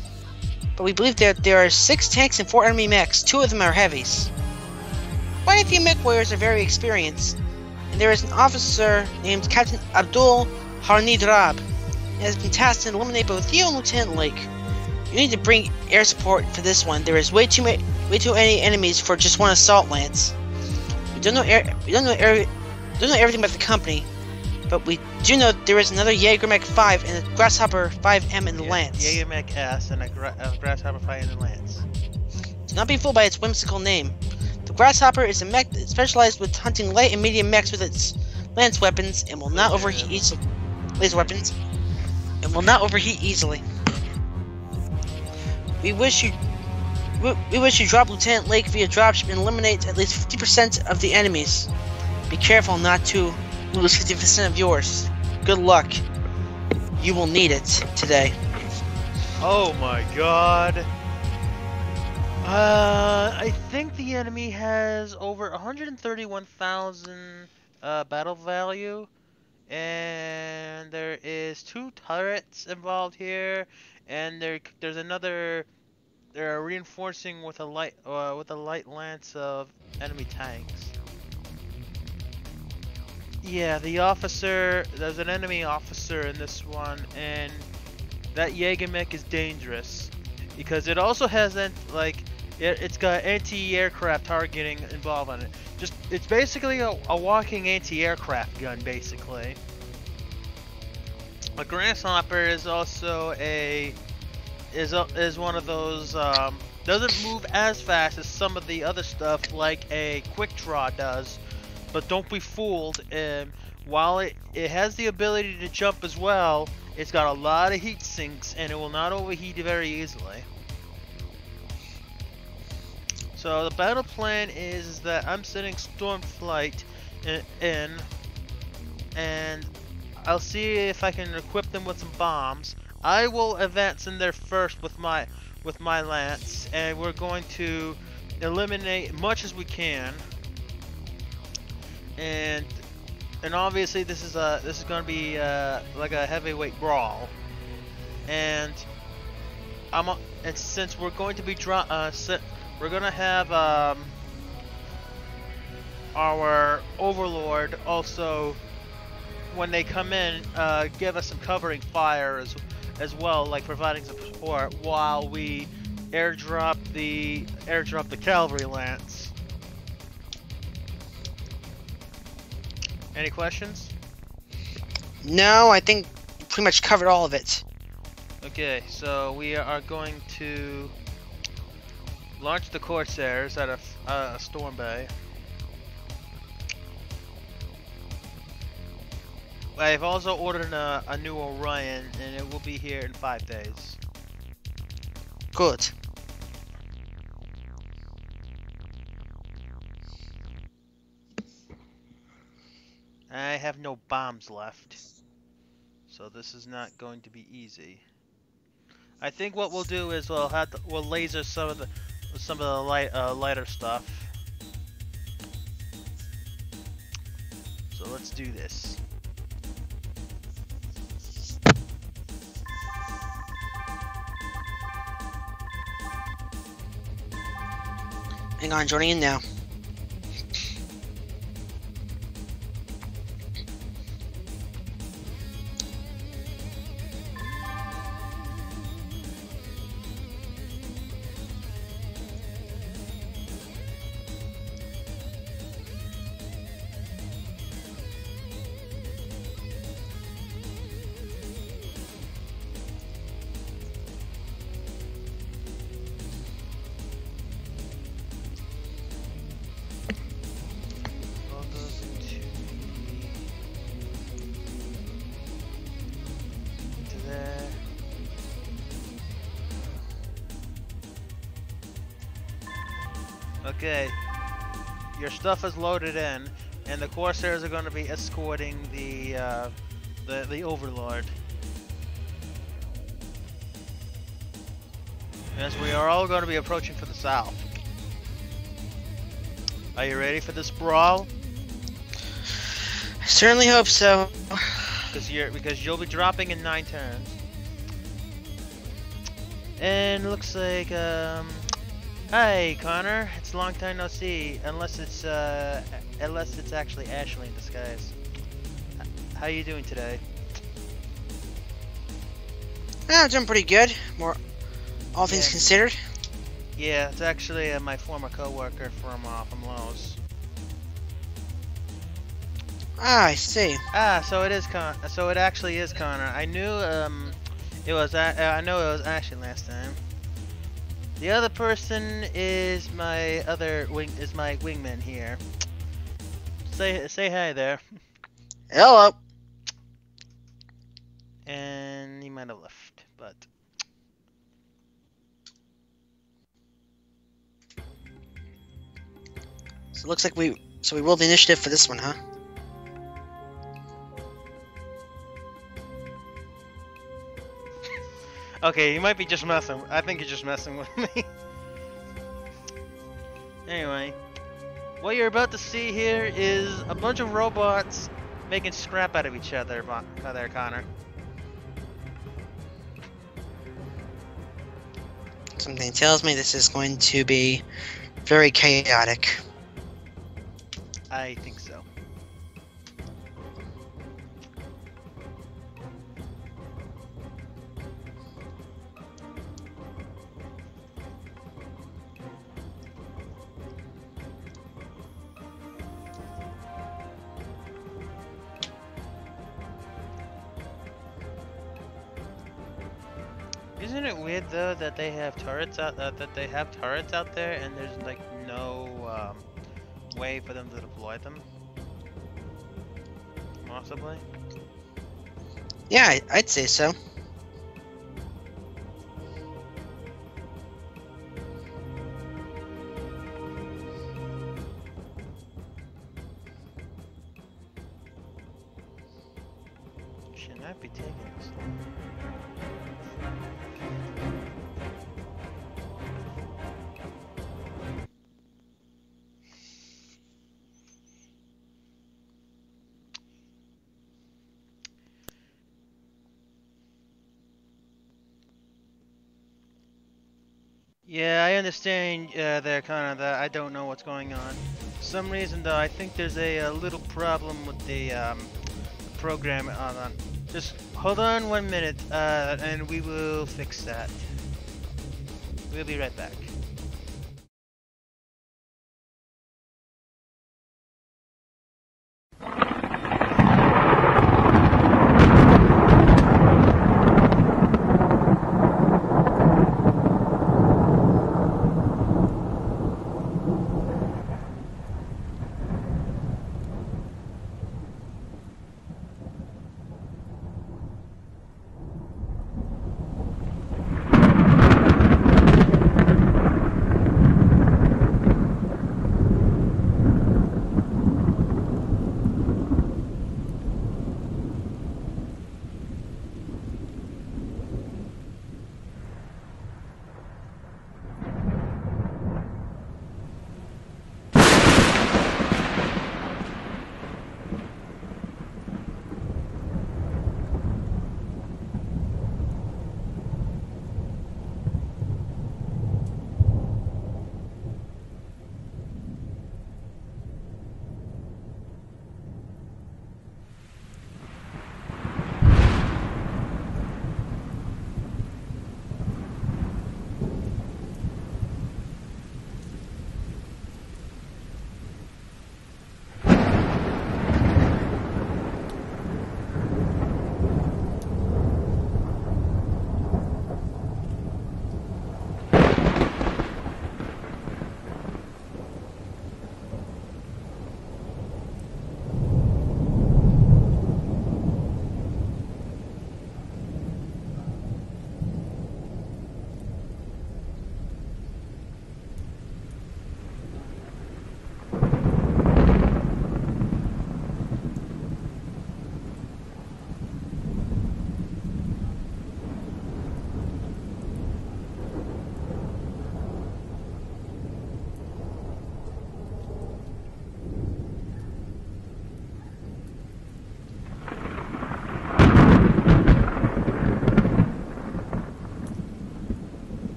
but we believe that there are 6 tanks and 4 enemy mechs. 2 of them are heavies. Quite a few mech warriors are very experienced, and there is an officer named Captain Abdul Harnid Rab. He has been tasked to eliminate both you and Lieutenant Lake. You need to bring air support for this one. There is way too many enemies for just one assault lance. We don't know everything about the company, but we do know there is another Megamek 5 and a Grasshopper 5M in the lance. Megamek S and a Grasshopper 5 in the lance. Do not be fooled by its whimsical name. The Grasshopper is a mech that specialized with hunting light and medium mechs with its lance weapons and will not overheat easily. Laser weapons and will not overheat easily. We wish you drop Lieutenant Lake via dropship and eliminate at least 50% of the enemies. Be careful not to lose 50% of yours. Good luck. You will need it today. Oh my god. I think the enemy has over 131,000 battle value, and there is 2 turrets involved here, and there's another. They're reinforcing with a light lance of enemy tanks. Yeah, the officer. There's an enemy officer in this one, and that Megamek is dangerous because it also has it's got anti-aircraft targeting involved on it. It's basically a walking anti-aircraft gun, basically. A Grasshopper is also is one of those doesn't move as fast as some of the other stuff like a Quick Draw does, but don't be fooled. While it has the ability to jump as well, it's got a lot of heat sinks and it will not overheat very easily. So the battle plan is that I'm sending Stormflight in, and I'll see if I can equip them with some bombs. I will advance in there first with my lance, and we're going to eliminate much as we can. And obviously this is going to be like a heavyweight brawl. And and since we're going to be we're going to have our overlord also, when they come in, give us some covering fire as well, like providing some support while we airdrop the cavalry lance. Any questions? No, I think you pretty much covered all of it. Okay, so we are going to launch the Corsairs out of Storm Bay. I've also ordered a new Orion, and it will be here in 5 days. Good. I have no bombs left, so this is not going to be easy. I think what we'll do is we'll laser some of the lighter stuff. So let's do this. Hang on, joining in now. Okay, your stuff is loaded in, and the Corsairs are going to be escorting the Overlord. As we are all going to be approaching from the south. Are you ready for this brawl? I certainly hope so. Because you'll be dropping in 9 turns. And looks like hi Connor, it's a long time no see, unless it's actually Ashley in disguise. How you doing today? I'm doing pretty good. All things considered. Yeah, it's actually my former co-worker from Lowe's. Ah, I see. Ah, so it actually is Connor. I knew I know it was Ashley last time. The other person is my wingman here. Say hi there. Hello. And he might have left, but So it looks like we rolled the initiative for this one, huh? okay, you might be just messing. I think you're just messing with me. Anyway, what you're about to see here is a bunch of robots making scrap out of each other, there, Connor. Something tells me this is going to be very chaotic. I think so. Isn't it weird though that they have turrets out there and there's like no way for them to deploy them? Possibly. Yeah, I'd say so. should not be taking this. Yeah, I understand there, Connor, that I don't know what's going on. For some reason, though, I think there's a little problem with the program on. Just hold on 1 minute, and we will fix that. We'll be right back.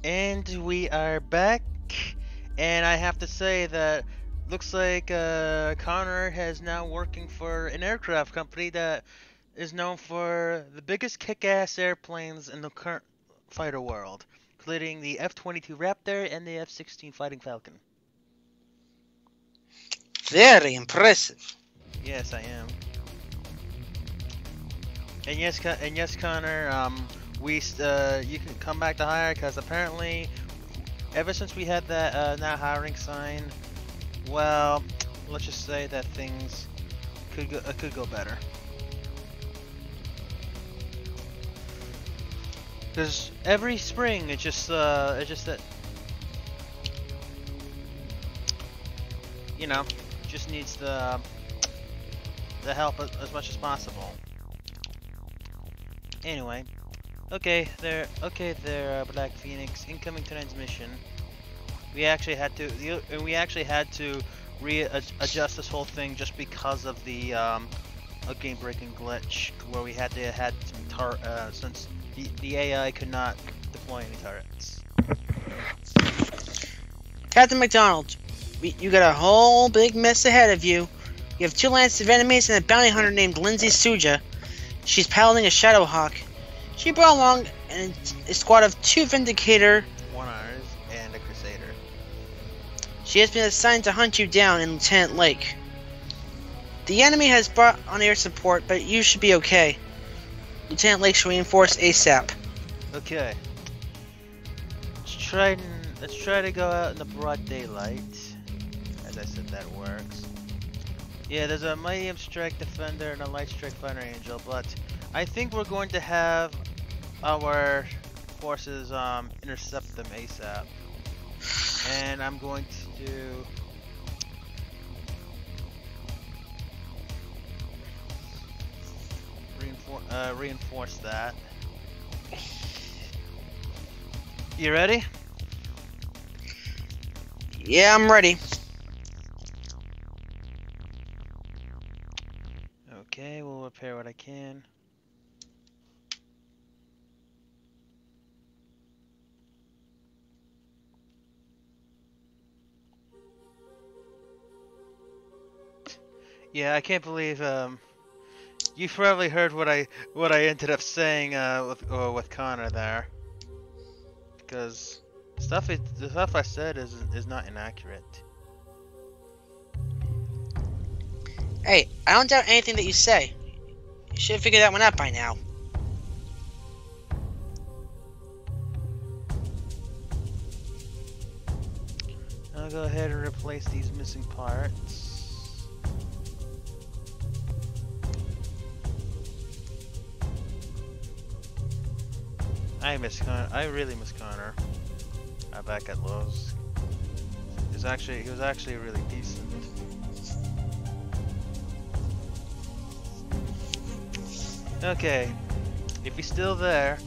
And we are back, and I have to say that looks like Connor has now working for an aircraft company that is known for the biggest kick-ass airplanes in the current fighter world, including the F-22 Raptor and the F-16 Fighting Falcon. Very impressive. Yes, I am. And yes, Connor. You can come back to hire because apparently, ever since we had that not hiring sign, well, let's just say that things could go better. Because every spring it's just that just needs the help as much as possible. Anyway, okay there, Black Phoenix, incoming transmission. We actually had to readjust this whole thing just because of the a game-breaking glitch where we had some since the AI could not deploy any turrets. Captain McDonald, you got a whole big mess ahead of you. You have 2 lances of enemies and a bounty hunter named Lindsay Suja. She's piloting a Shadowhawk. She brought along a squad of 2 Vindicator, 1 R's, and a Crusader. She has been assigned to hunt you down in Lieutenant Lake. The enemy has brought on air support, but you should be okay. Lieutenant Lake should reinforce ASAP. Okay. Let's try to go out in the broad daylight. As I said, that works. Yeah, there's a medium strike defender and a light strike fighter angel, but I think we're going to have our forces intercept them ASAP. And I'm going to do reinforce that. You ready? Yeah, I'm ready. Okay, we'll repair what I can. Yeah, I can't believe you probably heard what I ended up saying with Connor there, because the stuff I said is not inaccurate. Hey, I don't doubt anything that you say. You should have figured that one out by now. I'll go ahead and replace these missing parts. I really miss Connor. Back at Lowe's. He was actually really decent. Okay, if he's still there,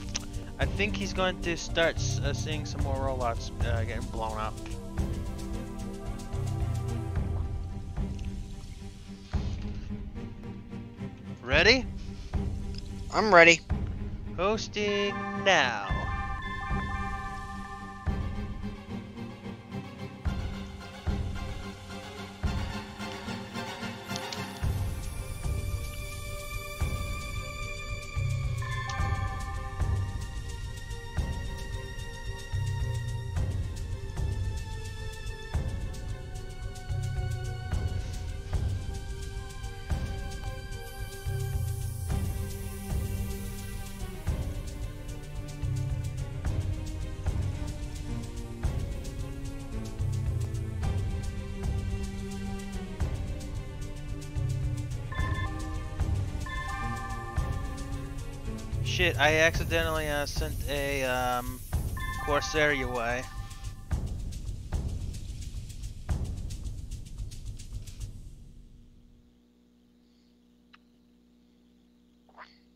I think he's going to start seeing some more robots getting blown up. Ready? I'm ready. Hosting now. Shit, I accidentally sent a Corsair your way.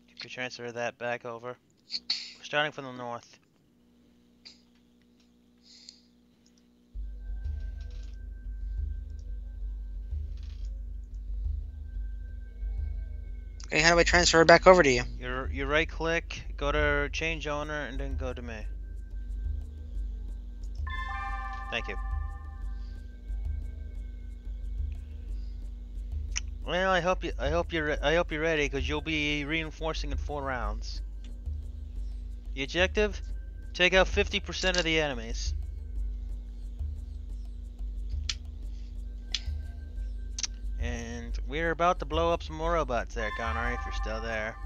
You could transfer that back over. We're starting from the north. Okay, how do I transfer it back over to you? You right click, go to change owner, and then go to me. Thank you. Well, I hope you're ready, because you'll be reinforcing in 4 rounds. The objective: take out 50% of the enemies. And we're about to blow up some more robots there, Connor, if you're still there.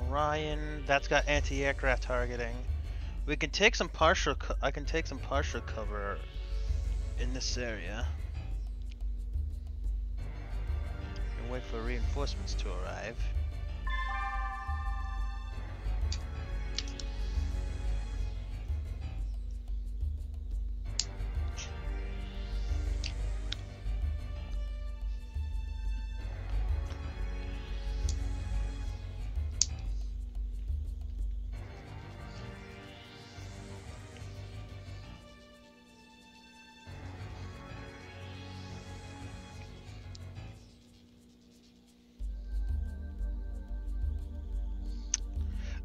Orion, that's got anti-aircraft targeting. We can take some partial. I can take some partial cover in this area. And wait for reinforcements to arrive.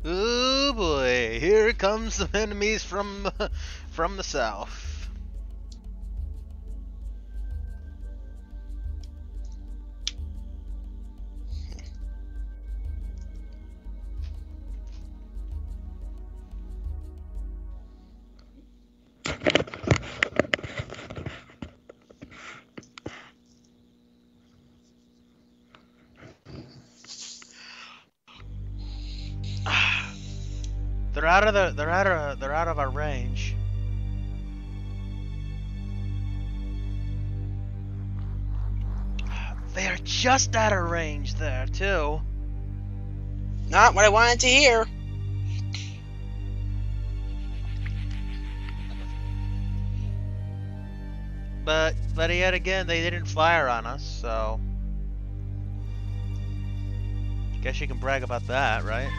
Oh boy, here comes some enemies from the south. They're out of our range. They are just out of range there too. Not what I wanted to hear. But yet again, they didn't fire on us, so guess you can brag about that, right?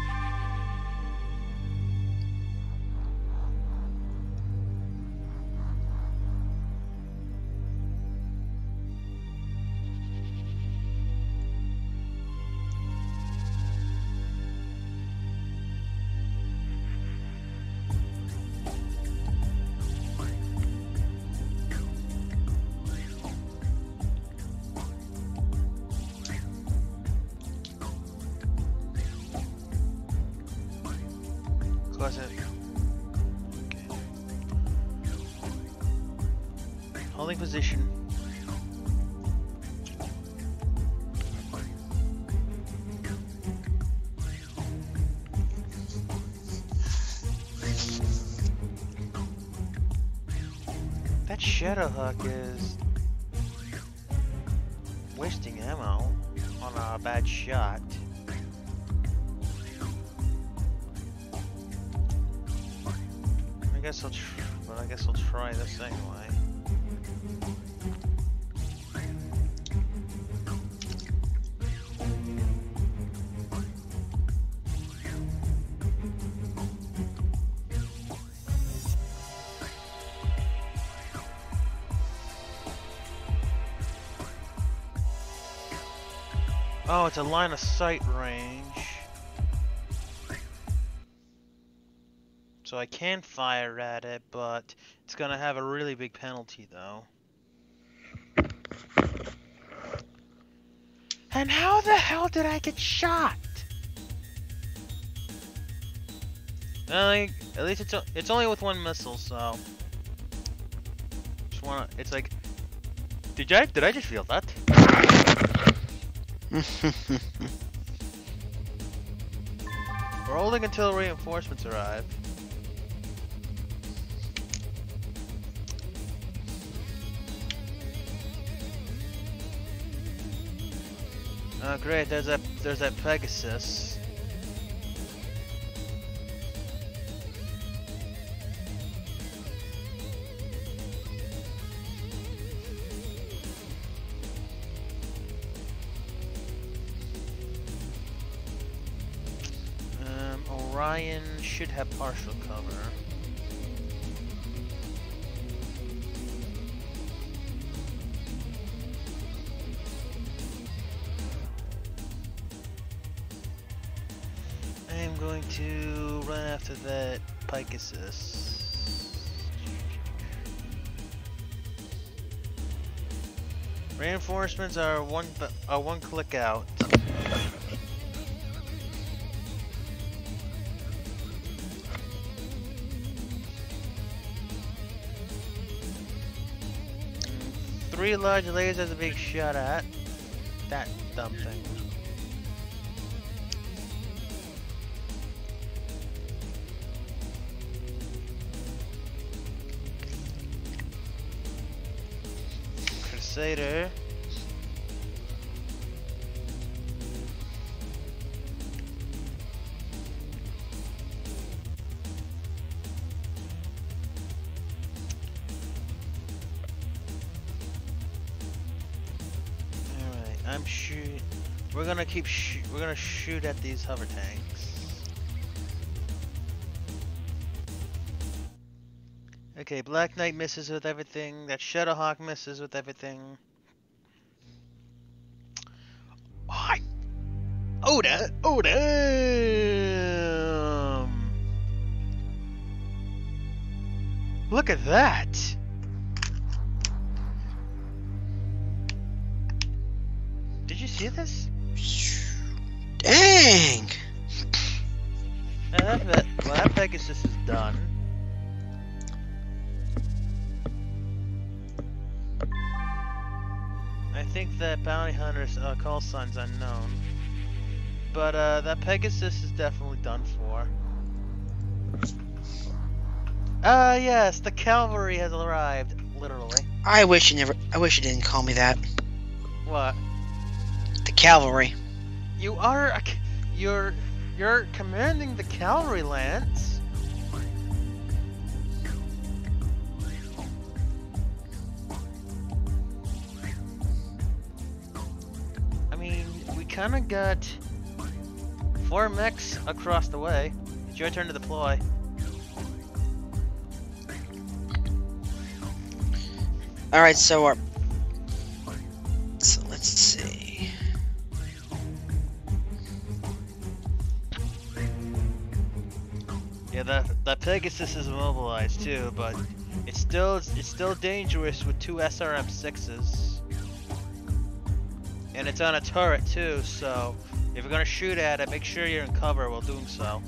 Close it. Okay. Holding position. That Shadowhawk is wasting ammo on a bad shot. I guess I'll try this anyway. Oh, it's a line of sight range. So I can fire at it, but it's gonna have a really big penalty though. And how the hell did I get shot? At least it's only with one missile, so just wanna. It's like, did I just feel that? We're holding until reinforcements arrive. Oh great, there's that Pegasus. Orion should have partial cover. to run after that Pegasus. Reinforcements are one click out. Three large lasers a big shot at. That dumb thing. Crusader. We're gonna shoot at these hover tanks. Okay, Black Knight misses with everything. That Shadowhawk misses with everything. Oh damn! Look at that! Did you see this? Dang! That Pegasus is done. I think that Bounty Hunter's call sign's unknown. But that Pegasus is definitely done for. Yes, the cavalry has arrived, literally. I wish you didn't call me that. What? The cavalry. You're commanding the cavalry, Lance. I mean, we kind of got 4 mechs across the way. It's your turn to deploy. Alright, so let's see. Yeah, that Pegasus is immobilized too, but it's still dangerous with 2 SRM-6s. And it's on a turret too, so if you're gonna shoot at it, make sure you're in cover while doing so.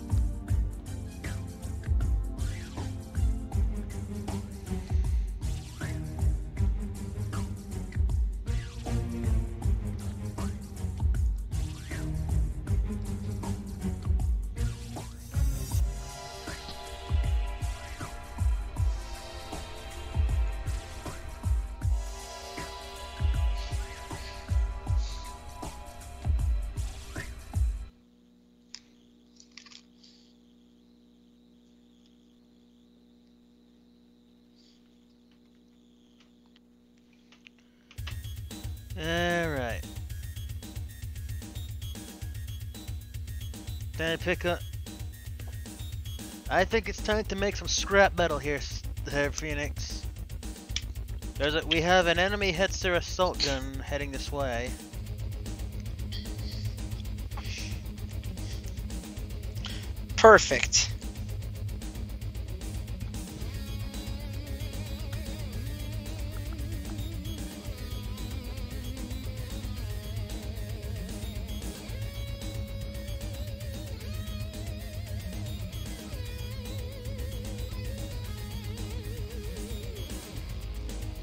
Alright. Then I pick up. I think it's time to make some scrap metal here, Phoenix. We have an enemy Hetzer assault gun heading this way. Perfect.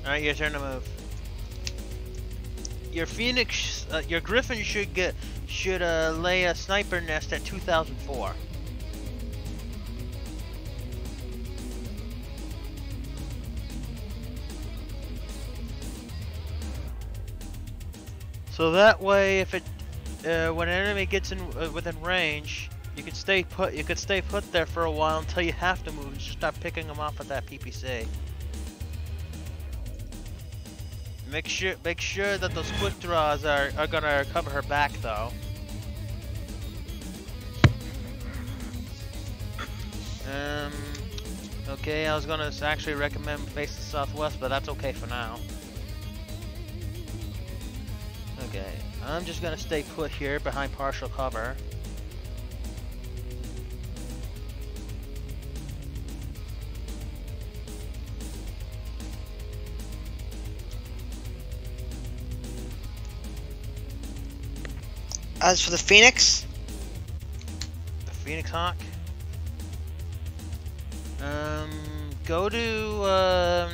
Alright, your turn to move. Your Phoenix, your Griffin should lay a sniper nest at 2004. So that way, if when an enemy gets in within range, you could stay put. You could stay put there for a while until you have to move and just start picking them off with that PPC. Make sure that those quick draws are gonna cover her back though. Okay, I was gonna actually recommend face the southwest, but that's okay for now. Okay, I'm just gonna stay put here behind partial cover. As for the Phoenix? The Phoenix Hawk? Go to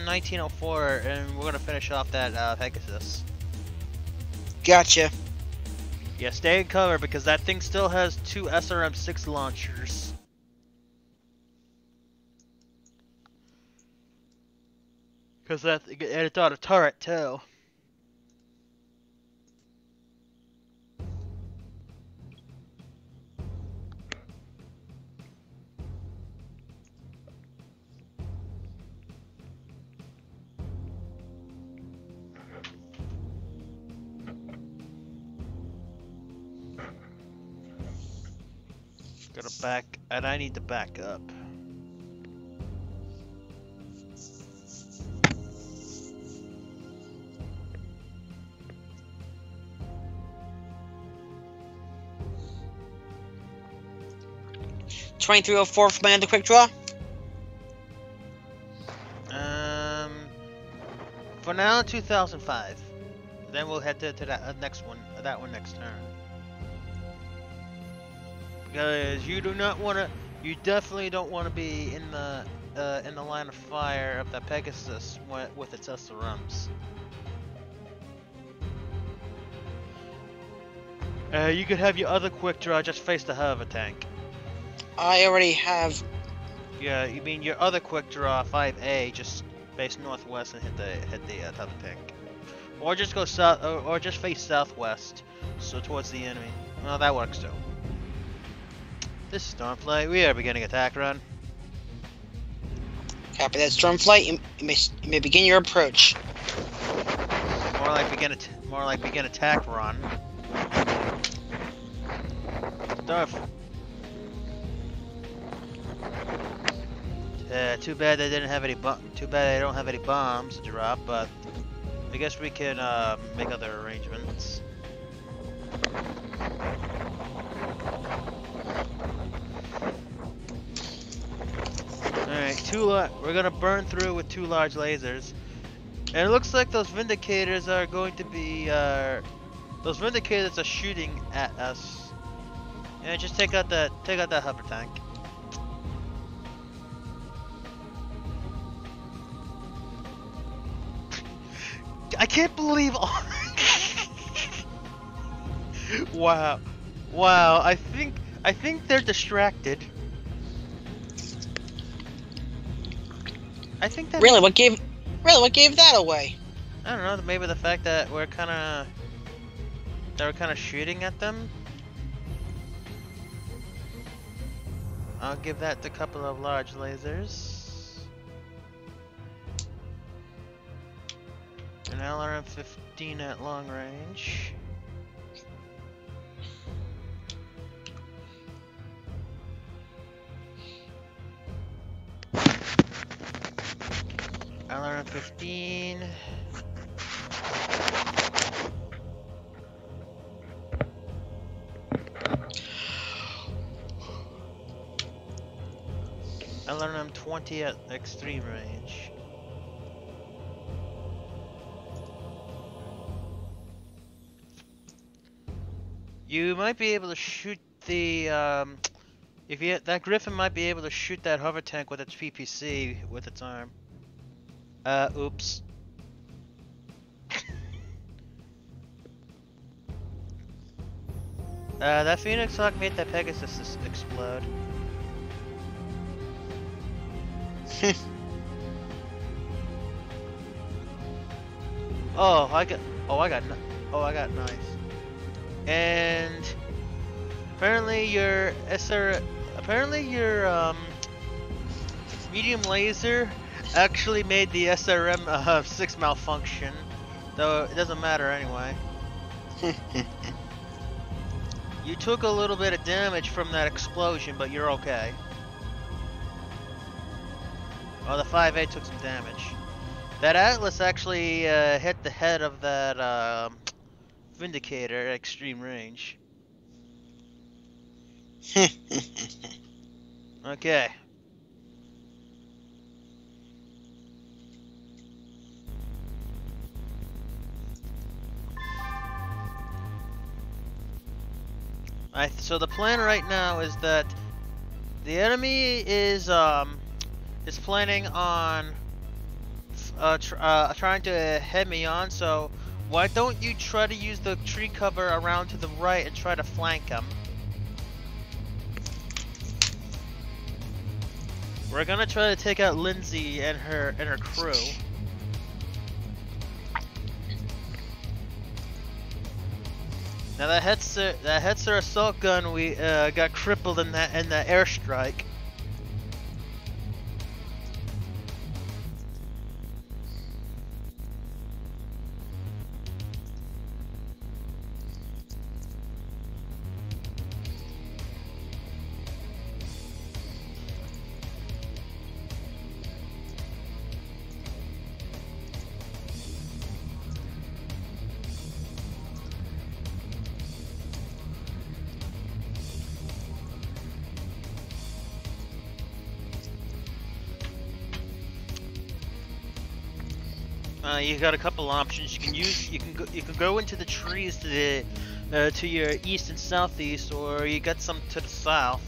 1904 and we're gonna finish off that Pegasus. Gotcha. Yeah, stay in cover because that thing still has 2 SRM-6 launchers. Cause and it's on a turret too. Gotta back, and I need to back up. $23.04 for my other quick draw. For now, 2005. Then we'll head to that next one. That one next turn. Because you do not want to. You definitely don't want to be in the line of fire of the Pegasus with its SRMs. You could have your other quick draw just face the hover tank. I already have. Yeah, you mean your other quick draw 5A just face northwest and hit the hover tank, or just go south, or just face southwest, so towards the enemy. Well, that works too. This is Stormflight. We are beginning attack run. Copy that, Stormflight. You may begin your approach. More like begin attack run. Stuff. Too bad they didn't have any Too bad they don't have any bombs to drop, but I guess we can make other arrangements. Alright, we're gonna burn through with 2 large lasers. And it looks like those Vindicators are going to be, those Vindicators are shooting at us. Yeah, just take out that hover tank. I can't believe all Wow. Wow, I think they're distracted. I think that Really, what gave that away? I don't know, maybe the fact that they were kinda shooting at them. I'll give that a couple of large lasers. An LRM-15 at long range. LRM-15. LRM-20 at extreme range. You might be able to shoot the that Griffin might be able to shoot that hover tank with its PPC with its arm. Oops. That Phoenix Hawk made that Pegasus explode. I got nice. And apparently your medium laser actually made the SRM 6 malfunction, though it doesn't matter anyway. You took a little bit of damage from that explosion, but you're okay. Oh, the 5A took some damage. That Atlas actually hit the head of that Vindicator at extreme range. Okay. So the plan right now is that the enemy is planning on trying to head me on. So why don't you try to use the tree cover around to the right and try to flank him? We're gonna try to take out Lindsay and her crew. Now that Hetzer assault gun we got crippled in the airstrike. You got a couple options. You can go into the trees to your east and southeast, or you got some to the south.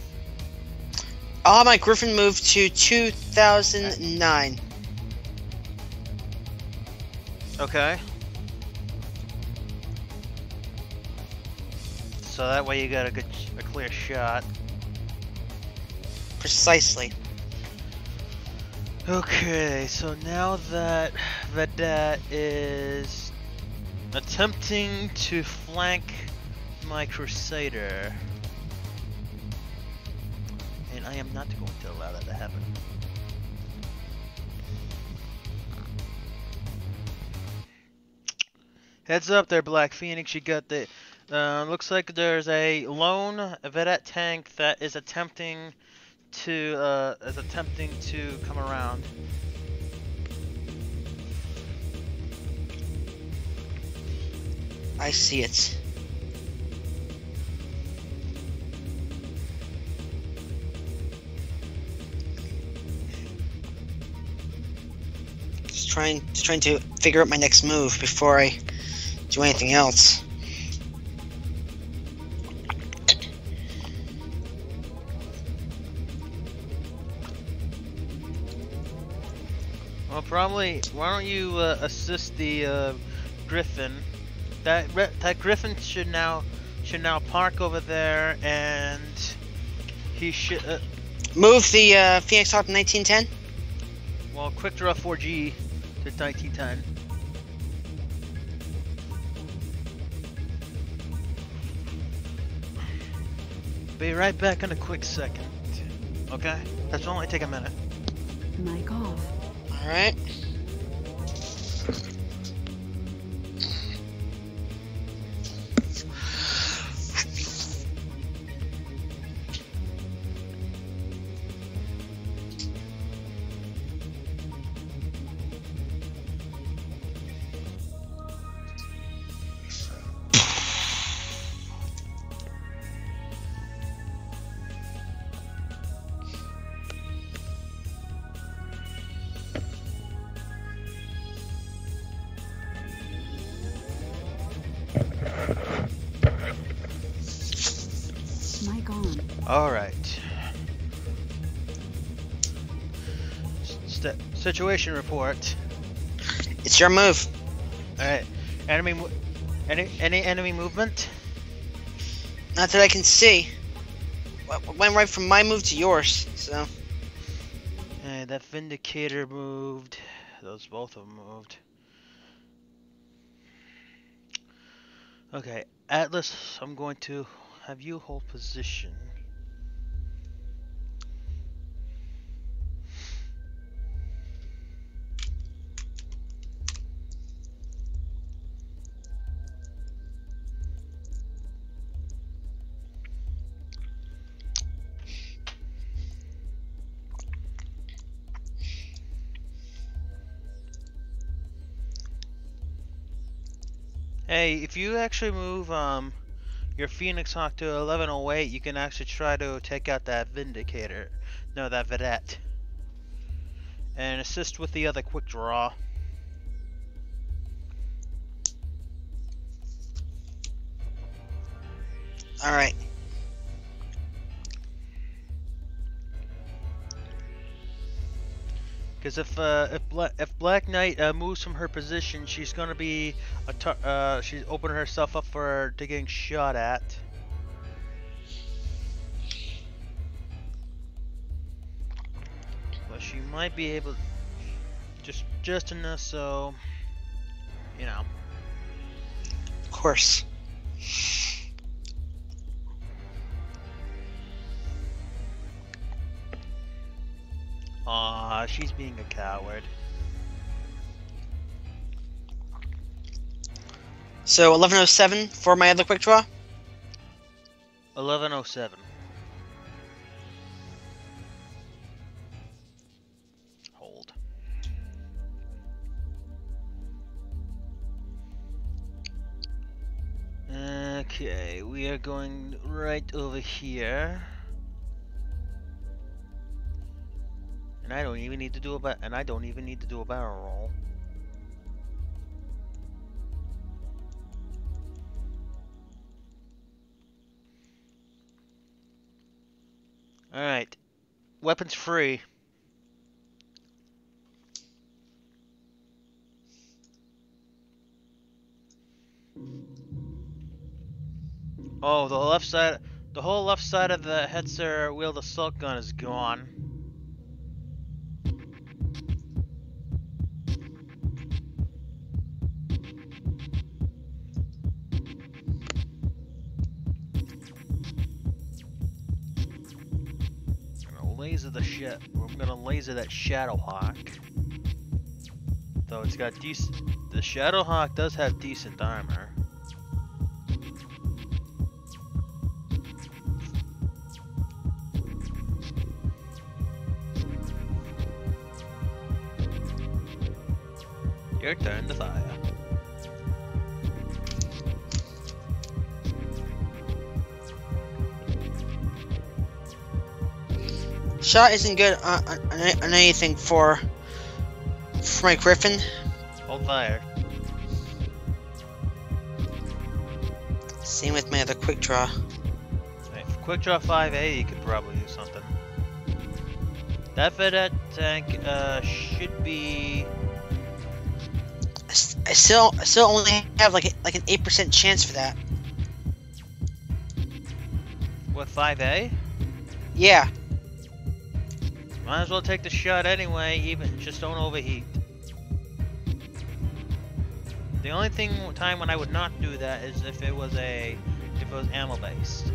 I'll have my Griffin move to 2009. Okay. So that way you got a clear shot. Precisely. Okay, so now that Vedette is attempting to flank my Crusader, and I am not going to allow that to happen. Heads up there, Black Phoenix. You got the looks like there's a lone Vedette tank that is attempting to come around. I see it. Just trying to figure out my next move before I do anything else. Well, probably. Why don't you assist the Griffin? That Griffin should now park over there, and he should move the Phoenix Hawk to 1910. Well, quick draw 4G to 1910. Be right back in a quick second. Okay, that's only take a minute. Mic off. All right. Mic on. All right. Situation report. It's your move. All right. Any enemy movement? Not that I can see. Went right from my move to yours, so. And that Vindicator moved. Those both of them moved. Okay, Atlas, I'm going to have you hold position. Hey, if you actually move your Phoenix Hawk to 1108, you can actually try to take out that Vindicator. No, that Vedette. And assist with the other quick draw. Alright. Because if Black Knight moves from her position, she's gonna be she's opening herself up to getting shot at. But she might be able, just enough so, you know. Of course. Aw, she's being a coward. So 1107 for my other quick draw. 1107. Hold. Okay, we are going right over here. And I don't even need to do a barrel roll. All right, weapons free. Oh, the whole left side of the Hetzer wield assault gun is gone. I'm gonna laser that Shadowhawk. Though it's got decent. The Shadowhawk does have decent armor. Your turn to fire. Shot isn't good on anything for my Griffin. Hold fire. Same with my other quick draw. Right, for quick draw 5A, you could probably do something. That Vedette tank should be. I still only have like an 8% chance for that. What, 5A? Yeah. Might as well take the shot anyway, even just don't overheat. The only time when I would not do that is if it was ammo based.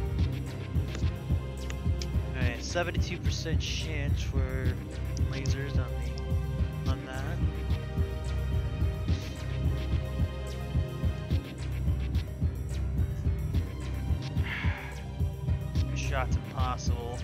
Alright, 72% chance for lasers on that. Shot's impossible.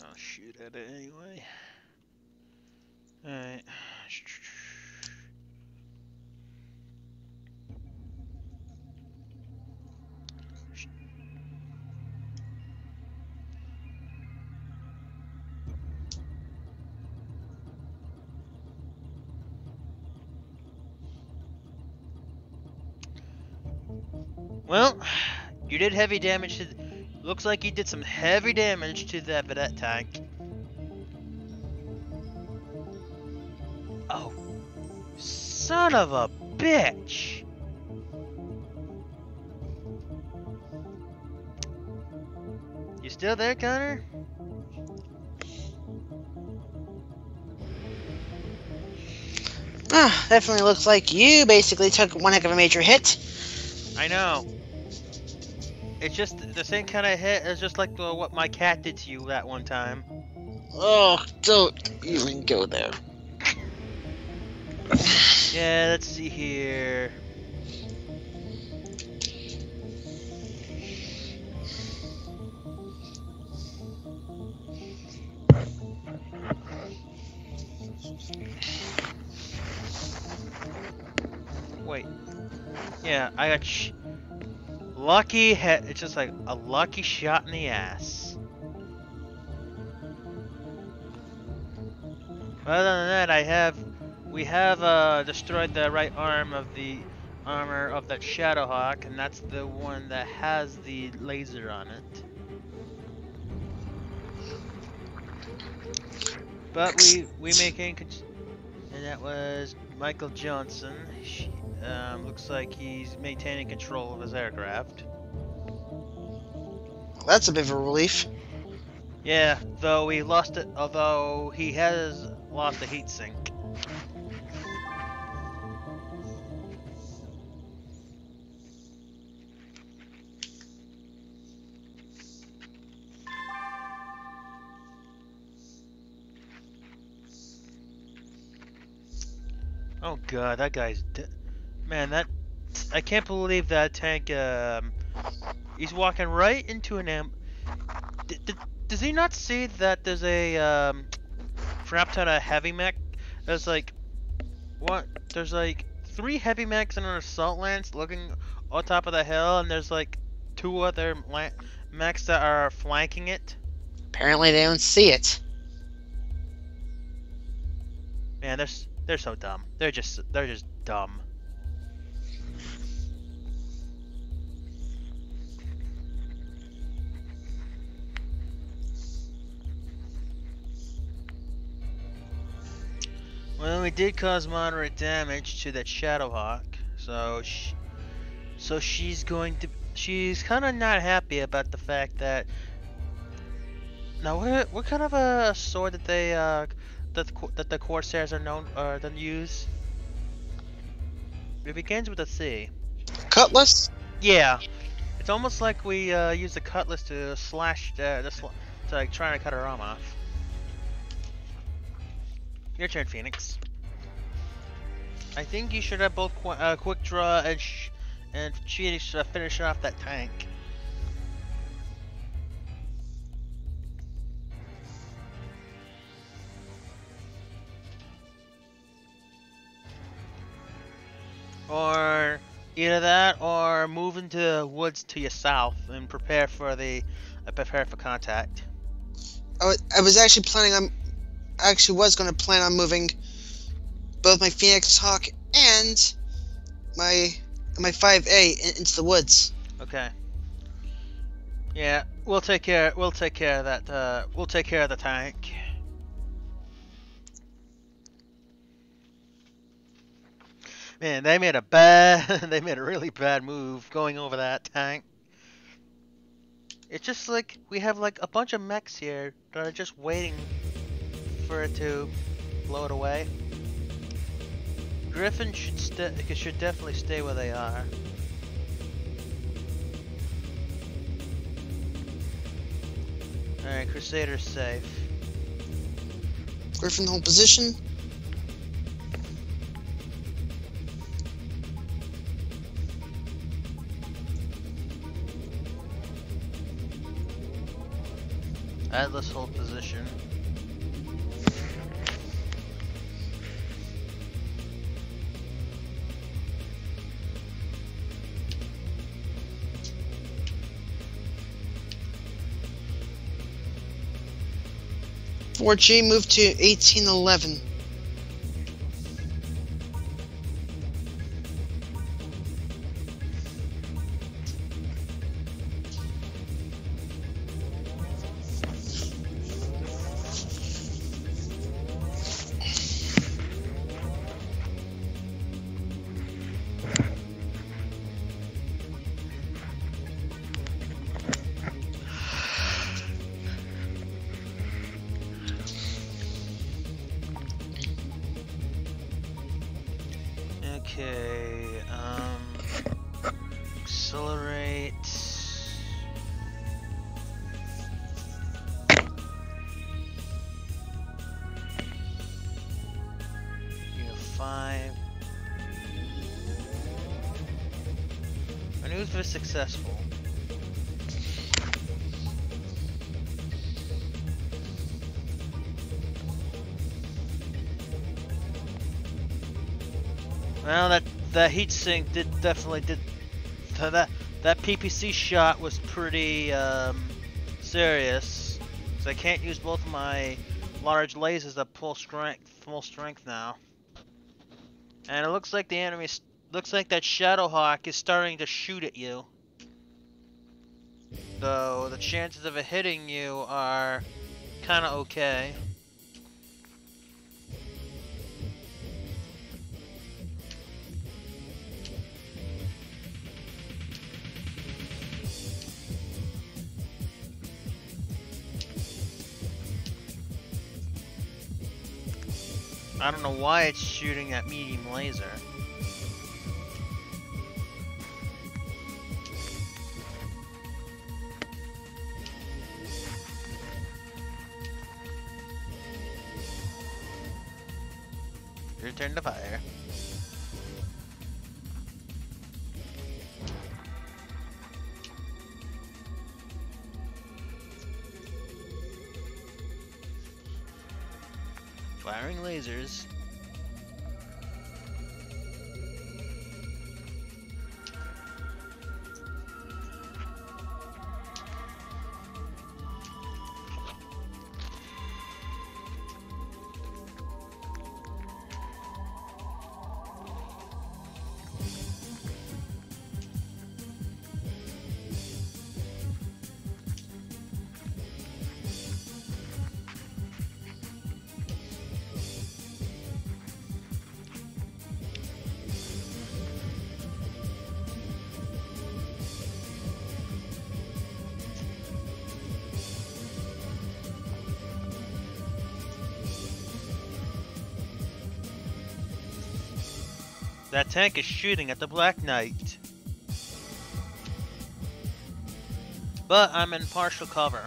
I'll shoot at it anyway. Alright. Well, you did heavy damage to. Looks like you did some heavy damage to that Vedette tank. Oh, son of a bitch! You still there, Connor? Definitely looks like you basically took one heck of a major hit. I know. It's just the same kind of hit as just like what my cat did to you that one time. Oh, don't even go there. Yeah, let's see here. Wait. Yeah, I got lucky hit. It's just like a lucky shot in the ass. Other than that, we have destroyed the right arm of the armor of that Shadowhawk, and that's the one that has the laser on it. But we making, and that was Michael Johnson. Looks like he's maintaining control of his aircraft. That's a bit of a relief. Yeah, though he lost it. Although he has lost a heat sink. Oh god, that guy's man. I can't believe that tank. He's walking right into an does he not see that there's a trapped on a heavy mech? There's like what? There's like 3 heavy mechs and an assault lance looking on top of the hill, and there's like 2 other mechs that are flanking it. Apparently, they don't see it. Man, they're so dumb. They're just dumb. Well, we did cause moderate damage to that Shadowhawk, so she's kind of not happy about the fact that. Now, what kind of a sword that they that the Corsairs are then use? It begins with a C. Cutlass? Yeah, it's almost like we use the cutlass to slash to like trying to cut her arm off. Your turn, Phoenix. I think you should have both quick draw and finish off that tank. Or either that, or move into the woods to your south and prepare for contact. I was actually planning on. Was going to plan on moving both my Phoenix Hawk and my 5A into the woods. Okay. Yeah, we'll take care of that. We'll take care of the tank. Man, they made a really bad move going over that tank. It's just like we have like a bunch of mechs here that are just waiting for it to blow it away. Griffin should definitely stay where they are. Alright, Crusader's safe. Griffin hold position. Atlas hold position. Fort G move to 1811. Okay, accelerate. Unit 5. Maneuver successful. Well, that heat sink definitely did. That PPC shot was pretty serious. So I can't use both of my large lasers at full strength now. And it looks like the enemy, looks like that Shadowhawk is starting to shoot at you. Though the chances of it hitting you are kind of okay. I don't know why it's shooting at medium laser. Your turn to fire. Firing lasers. That tank is shooting at the Black Knight. But I'm in partial cover.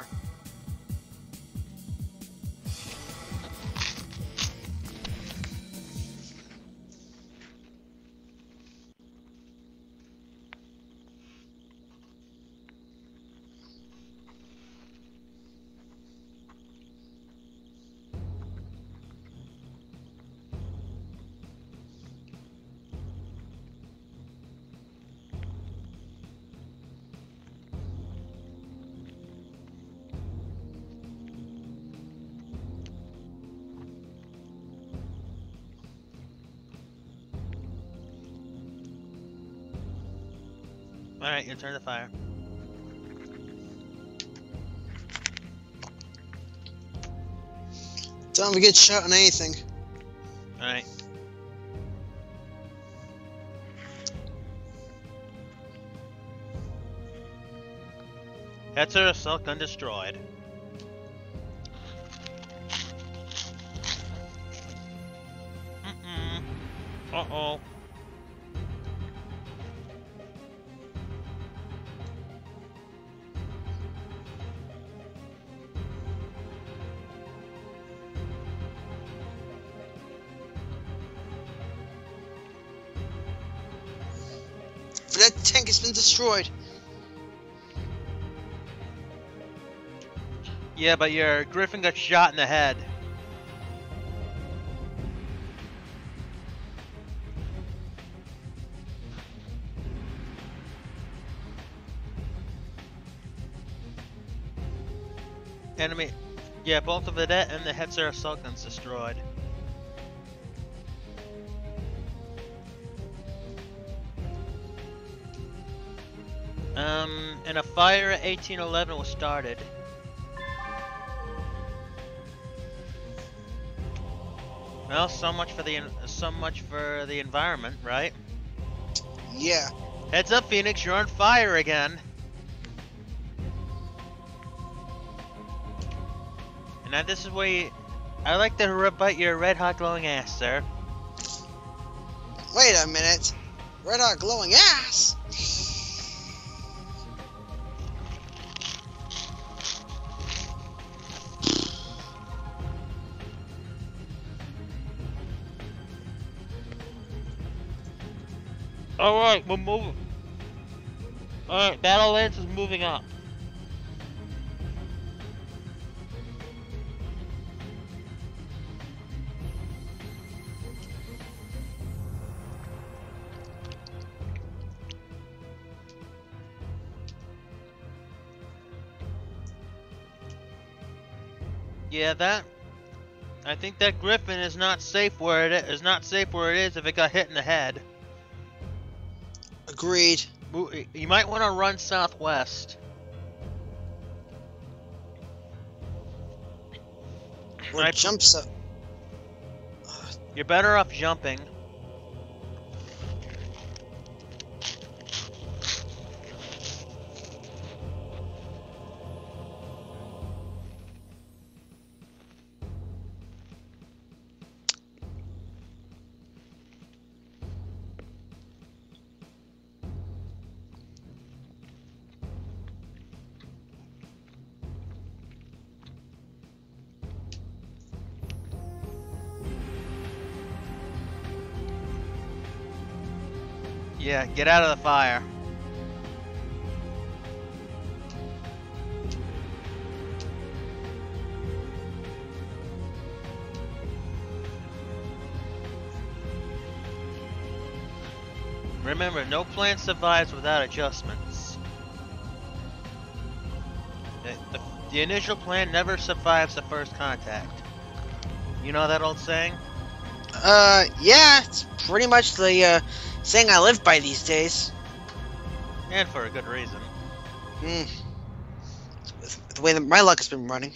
Alright, your turn to fire. Don't get shot on anything. Alright. Hetzer assault gun destroyed. Uh-oh. That tank has been destroyed. Yeah, but your Griffin got shot in the head. Enemy. Yeah, both of the dead and the Hetzer assault guns destroyed. And a fire at 1811 was started. Well, so much for the environment, right? Yeah. Heads up, Phoenix, you're on fire again. And now this is where I like to bite your red hot glowing ass, sir. Wait a minute. Red hot glowing ass. Alright, we're moving. Alright, Battle Lance is moving up. Yeah, that I think that Griffin is not safe where it is if it got hit in the head. Agreed. You might want to run southwest. Well, jumps up. You're better off jumping. Yeah, get out of the fire. Remember, no plan survives without adjustments. The initial plan never survives the first contact. You know that old saying? Yeah, it's pretty much the, saying I live by these days. And for a good reason. With the way that my luck has been running.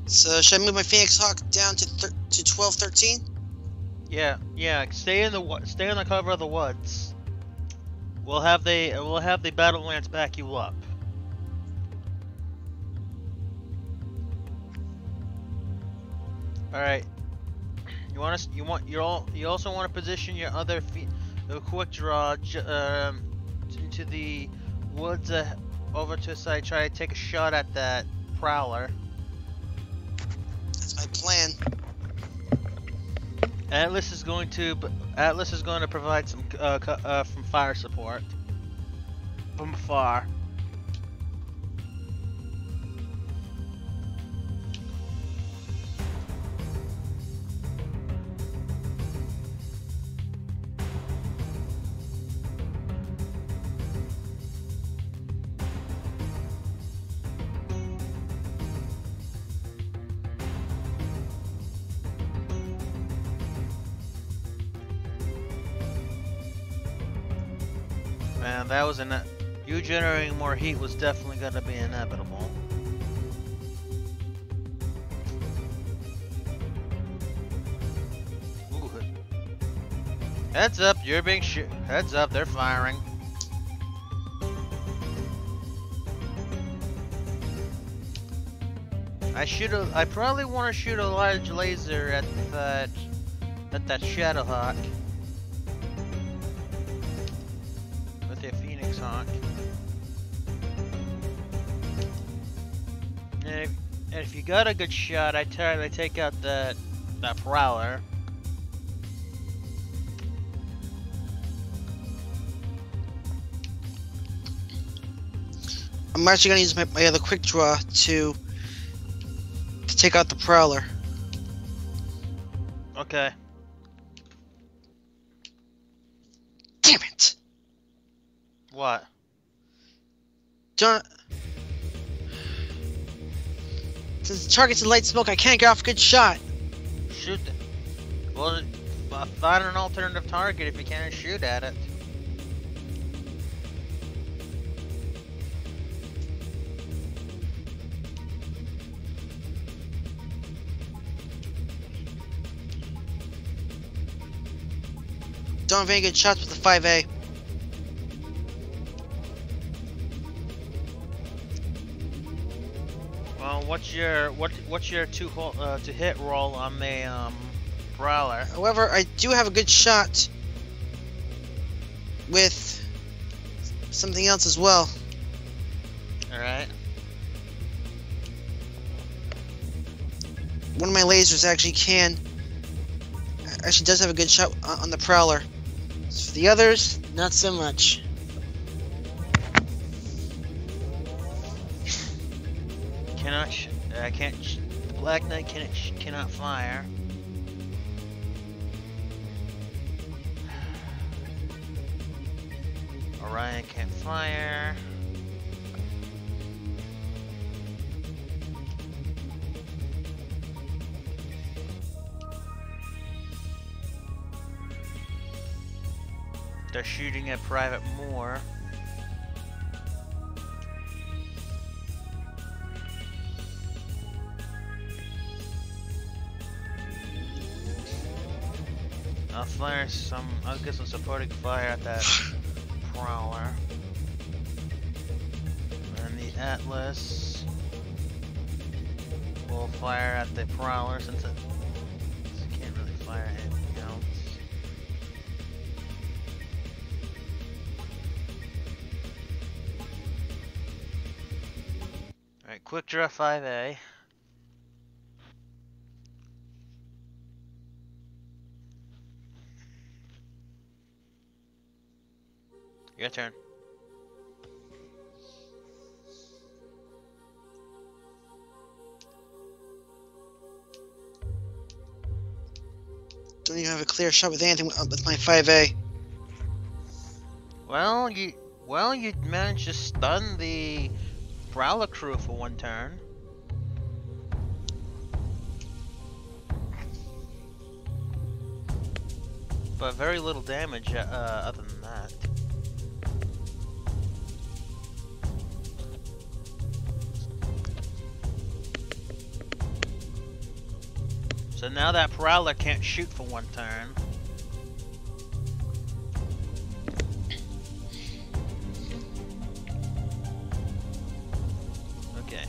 So, should I move my Phoenix Hawk down to 1213? Yeah. Stay in the cover of the woods. We'll have the battle lance back you up. All right. You also want to position your other quick draw into the woods over to the side. Try to take a shot at that prowler. That's my plan. Atlas is going to provide some from fire support from afar. Man, that was you generating more heat was definitely going to be inevitable. Ooh. Heads up, you're being heads up, they're firing. I probably want to shoot a large laser at that Shadowhawk. Hawk. And if you got a good shot, I try to take out that prowler. I'm actually gonna use my other quick draw to take out the prowler. Okay. Damn it! What? Since the target's in light smoke, I can't get off a good shot. Shoot. Well, find an alternative target if you can't shoot at it. Don't have any good shots with the 5A. Well, what's your to hit roll on the prowler? However, I do have a good shot with something else as well. All right. One of my lasers actually does have a good shot on the prowler. As for the others, not so much. The Black Knight cannot fire. Orion can't fire. They're shooting at Private Moore. I'll fire some, I'll get some supporting fire at that Prowler. And the Atlas will fire at the Prowler since it can't really fire anything else. Alright, quick draw 5A. Your turn. Don't even have a clear shot with anything with my 5A. Well, you managed to stun the Prowler crew for one turn. But very little damage other than that. So now that Prowler can't shoot for one turn. Okay.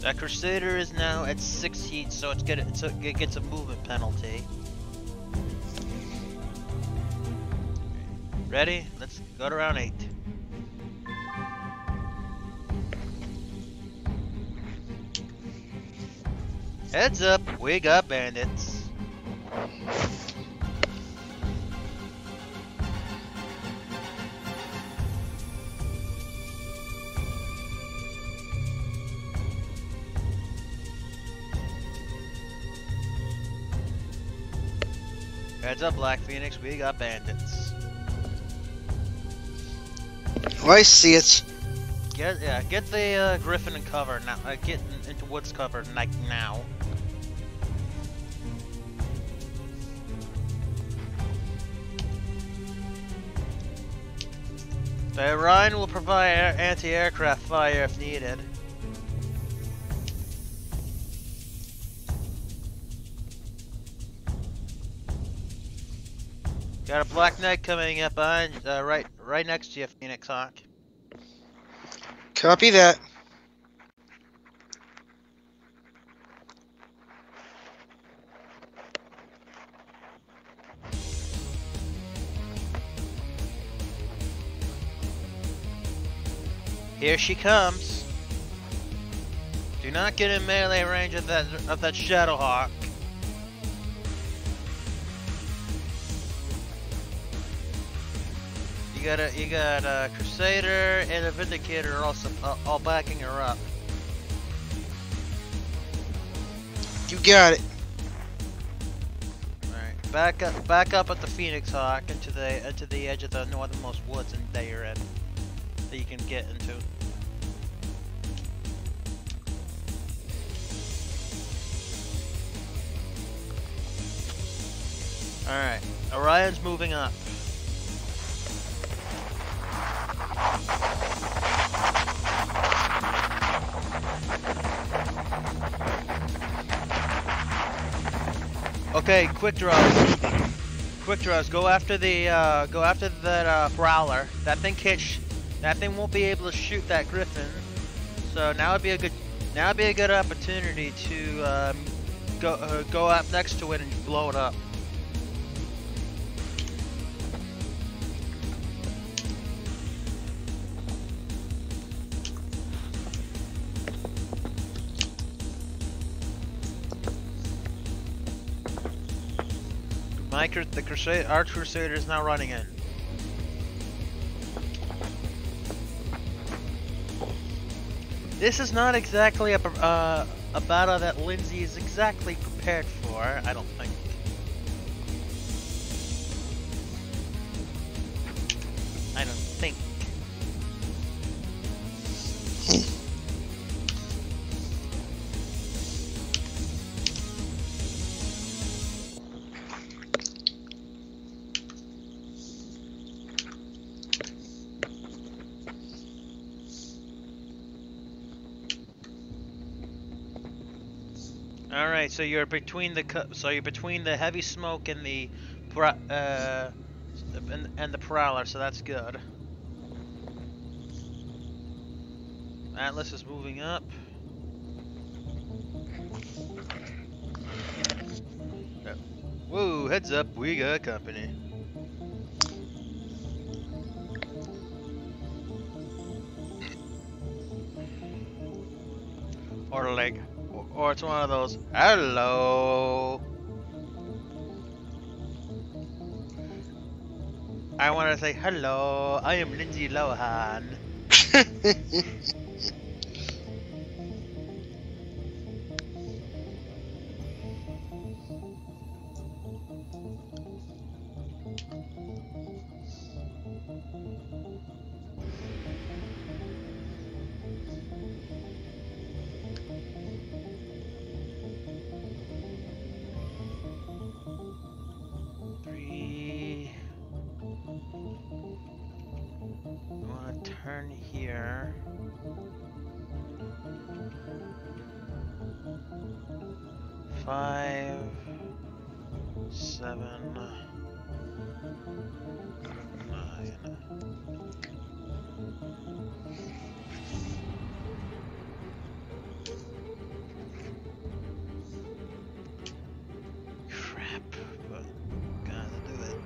That Crusader is now at 6 heat, so it gets a movement penalty. Ready? Let's go to round 8. Heads up, we got bandits. Heads up, Black Phoenix, we got bandits. Oh, I see it. Get the Griffin in cover now. Get into woods cover like now. The Orion will provide anti-aircraft fire if needed. Got a Black Knight coming up behind, right next to you, Phoenix Hawk. Copy that. Here she comes. Do not get in melee range of that Shadowhawk. You got a Crusader and a Vindicator also all backing her up. You got it. All right, back up at the Phoenix Hawk into the edge of the northernmost woods that you're in, that you can get into. All right, Orion's moving up. Okay, quick draws. Quick draws. Go after that Prowler. That thing won't be able to shoot that Griffin. So now would be a good opportunity to go up next to it and blow it up. Our Crusader is now running in. This is not exactly a battle that Lindsay is exactly prepared for, I don't think. I don't think. All right, so you're between the heavy smoke and the and the prowler, so that's good. Atlas is moving up. Whoa, heads up, we got company. Or like, or it's one of those, hello. I want to say, hello, I am Lindsay Lohan. 3. I want to turn here. 5, 7, 9. Crap, but gotta do it.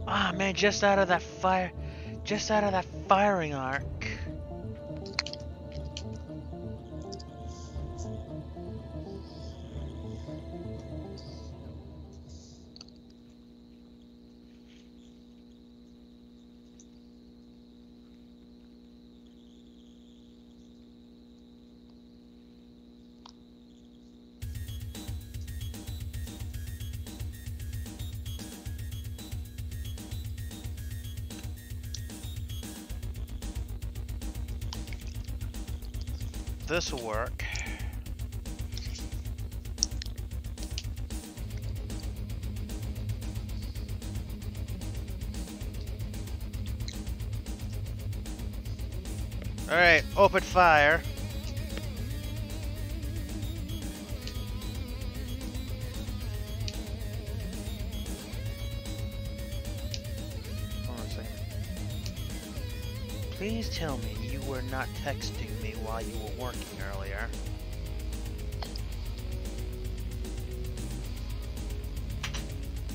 Ah, man, just out of that firing arc. This will work. All right, open fire. Hold on a second. Please tell me you were not texting me while you were working earlier.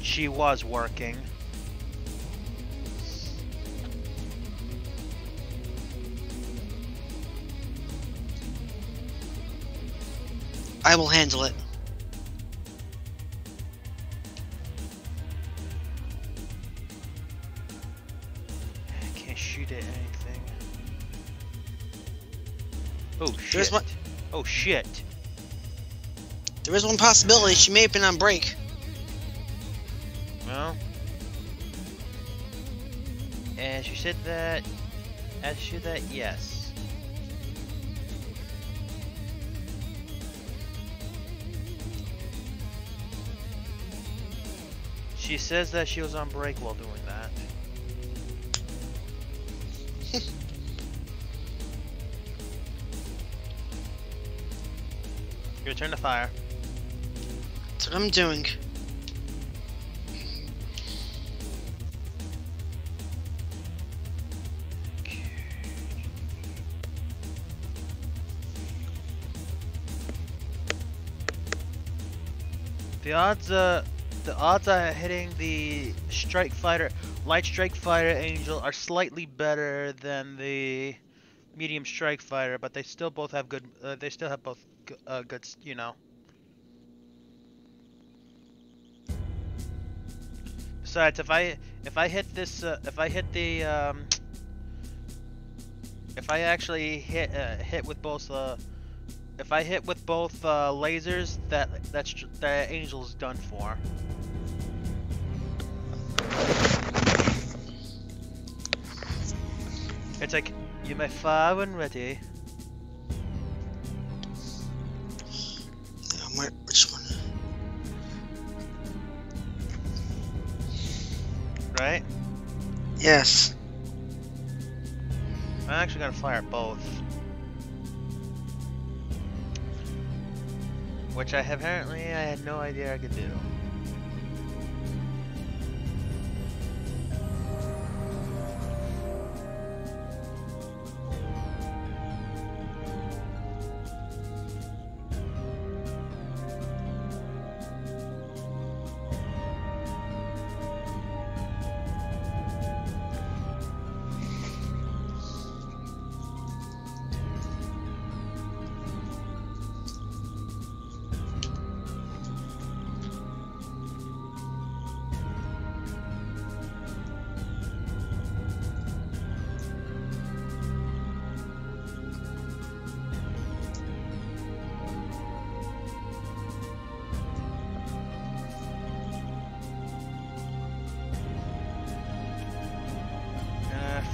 She was working. I will handle it. I can't shoot at anything. Oh shit. There's one. Oh shit. There is one possibility. She may have been on break. Well, as you said that, yes. She says that she was on break while doing that. Your turn to fire. That's what I'm doing. The odds of hitting the strike fighter, light strike fighter angel are slightly better than the medium strike fighter, but they still both have good. They still have both good, you know. Besides, if I hit this, if I actually hit with both if I hit with both lasers, that angel's done for. It's like you may fire when ready. Which one? Right? Yes. I'm actually gonna fire both. Which I had no idea I could do.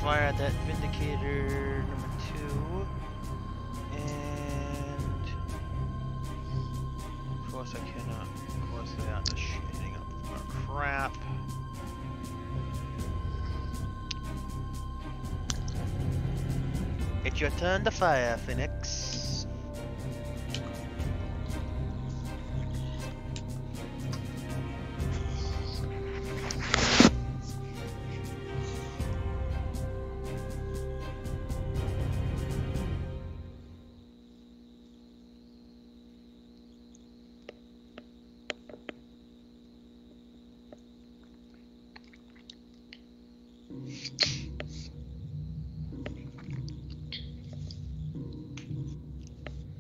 Fire at that Vindicator number 2, and of course I cannot. Of course they are just shitting up for crap. It's your turn to fire, Phoenix.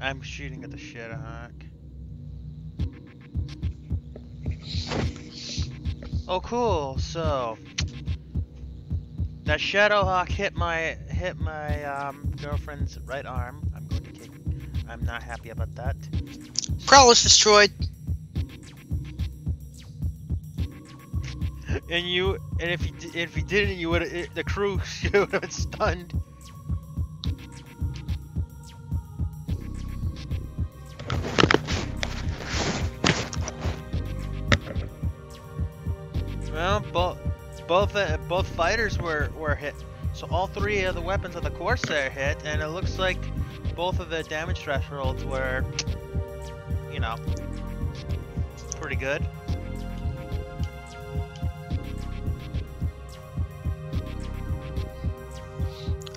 I'm shooting at the Shadowhawk. Oh, cool. So that Shadowhawk hit my girlfriend's right arm. I'm not happy about that. Prowler's destroyed. And if you didn't, you would the crew would have been stunned. Well, both fighters were hit, so all 3 of the weapons of the Corsair hit, and it looks like both of the damage thresholds were, you know, pretty good.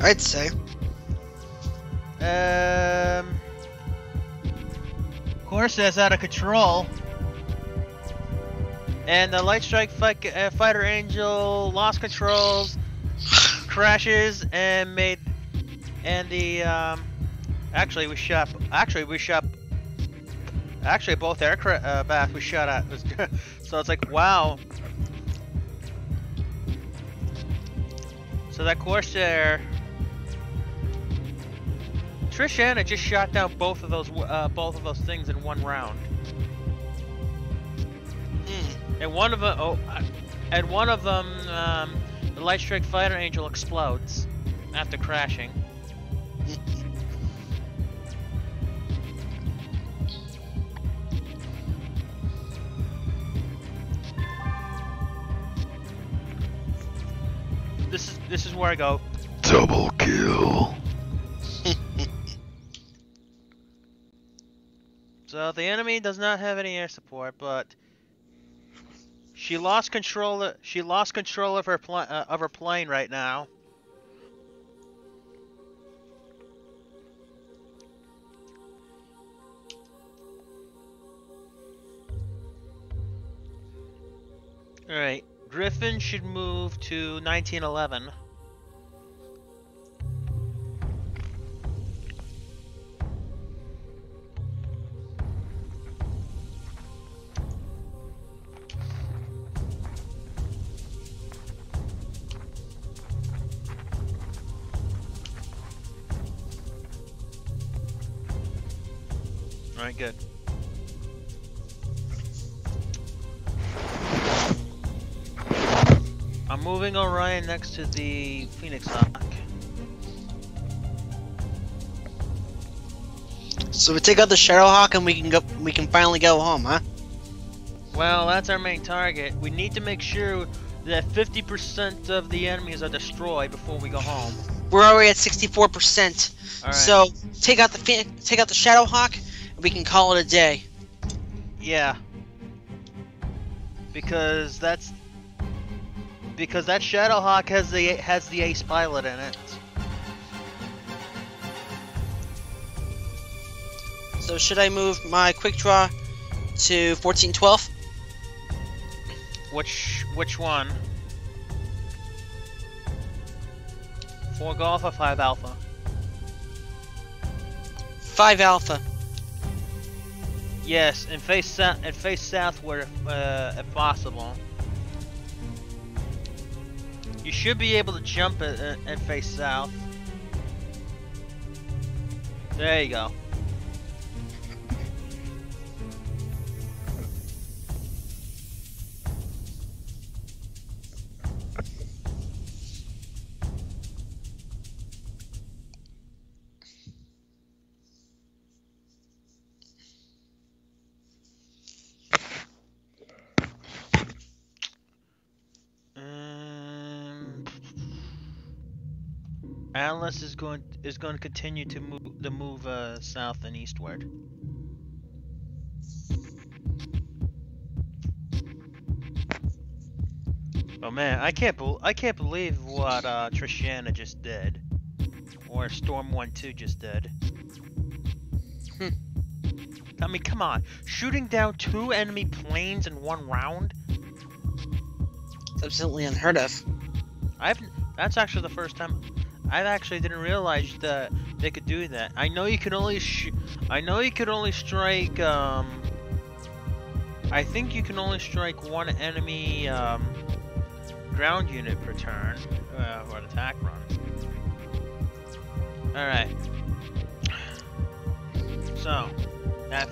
I'd say. Corsair's out of control. And the Light Strike Fighter Angel lost controls, crashes, and actually both aircraft we shot at was so it's like, wow. So that Corsair, Trishana just shot down both of those things in one round. And one of them, the Light Strike Fighter Angel explodes after crashing. This is where I go double kill. So the enemy does not have any air support, but she lost control of her plane right now. All right, Griffin should move to 1911. Alright, good. I'm moving Orion next to the Phoenix Hawk. So we take out the Shadowhawk and we can finally go home, huh? Well, that's our main target. We need to make sure that 50% of the enemies are destroyed before we go home. We're already at 64%. All right. So take out the Shadowhawk and we can call it a day. Yeah. Because that Shadowhawk has the ace pilot in it. So should I move my quick draw to 1412? Which one? 4 Golf or 5 Alpha? 5 Alpha. Yes, and face southward if possible. You should be able to jump it and face south. There you go. Atlas is going to continue to move south and eastward. Oh man, I can't believe what Trishana just did, or Storm 1-2 just did. I mean, come on, shooting down 2 enemy planes in 1 round. It's absolutely unheard of. That's actually the first time. I actually didn't realize that they could do that. I know you could only strike. I think you can only strike 1 enemy ground unit per turn or an attack run. All right. So that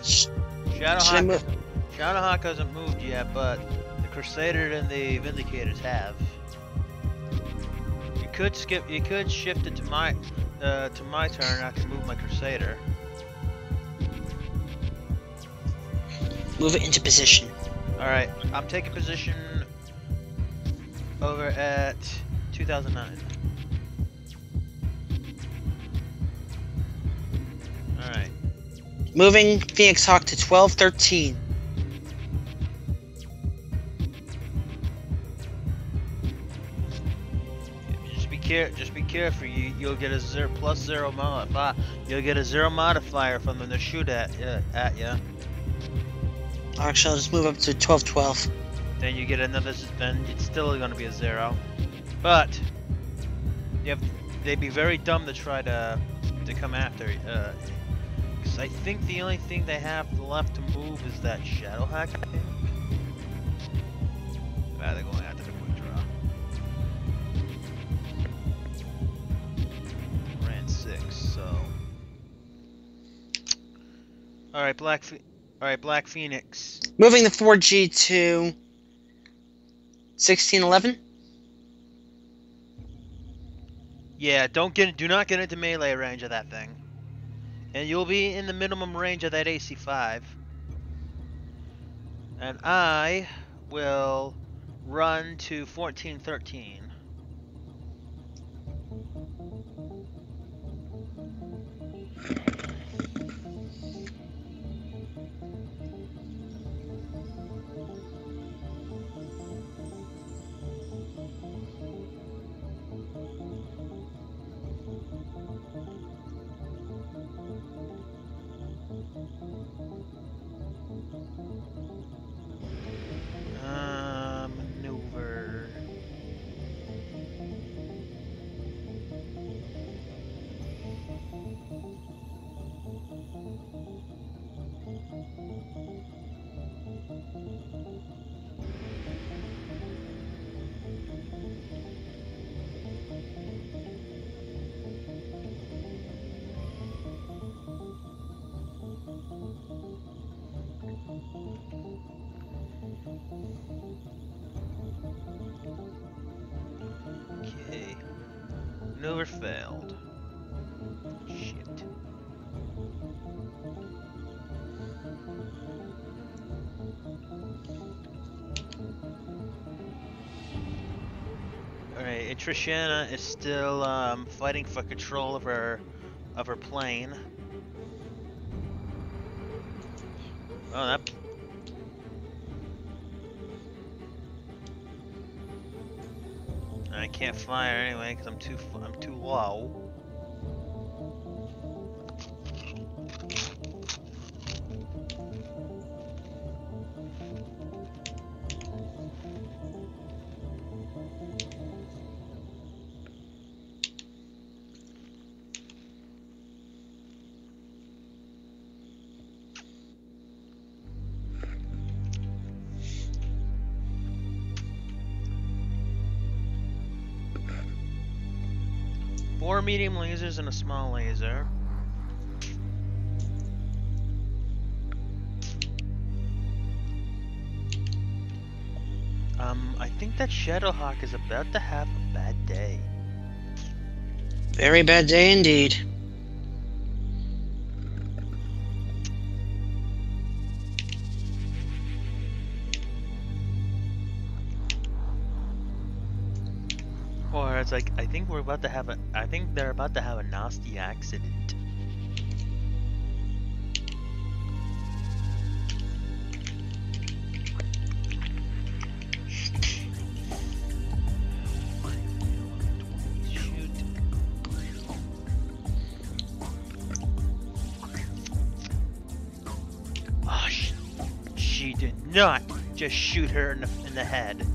Shadowhawk hasn't moved yet, but the Crusader and the Vindicators have. You could shift it to my turn. I can move my Crusader. Move it into position. All right, I'm taking position over at 2009. All right. Moving Phoenix Hawk to 1213. Just be careful. You'll get a +0 modifier. You'll get a 0 modifier from them to shoot at you. Actually, I'll just move up to 1212. Then you get another. Then it's still going to be a 0. But they'd be very dumb to try to come after. Because I think the only thing they have left to move is that Shadowhawk. I think. They're going after the quick draw. Ran 6, so. All right, Black Phoenix. Moving the 4G to 1611. Yeah, do not get into melee range of that thing. And you'll be in the minimum range of that AC5. And I will run to 1413. Maneuver. maneuver failed. Shit. Alright, and Trishana is still fighting for control of her plane. Oh, that. I can't fire anyway because I'm too low. Four medium lasers and a small laser. I think that Shadowhawk is about to have a bad day. Very bad day indeed. Or it's like, I think they're about to have a nasty accident. Shoot. Oh, she did not just shoot her in the head.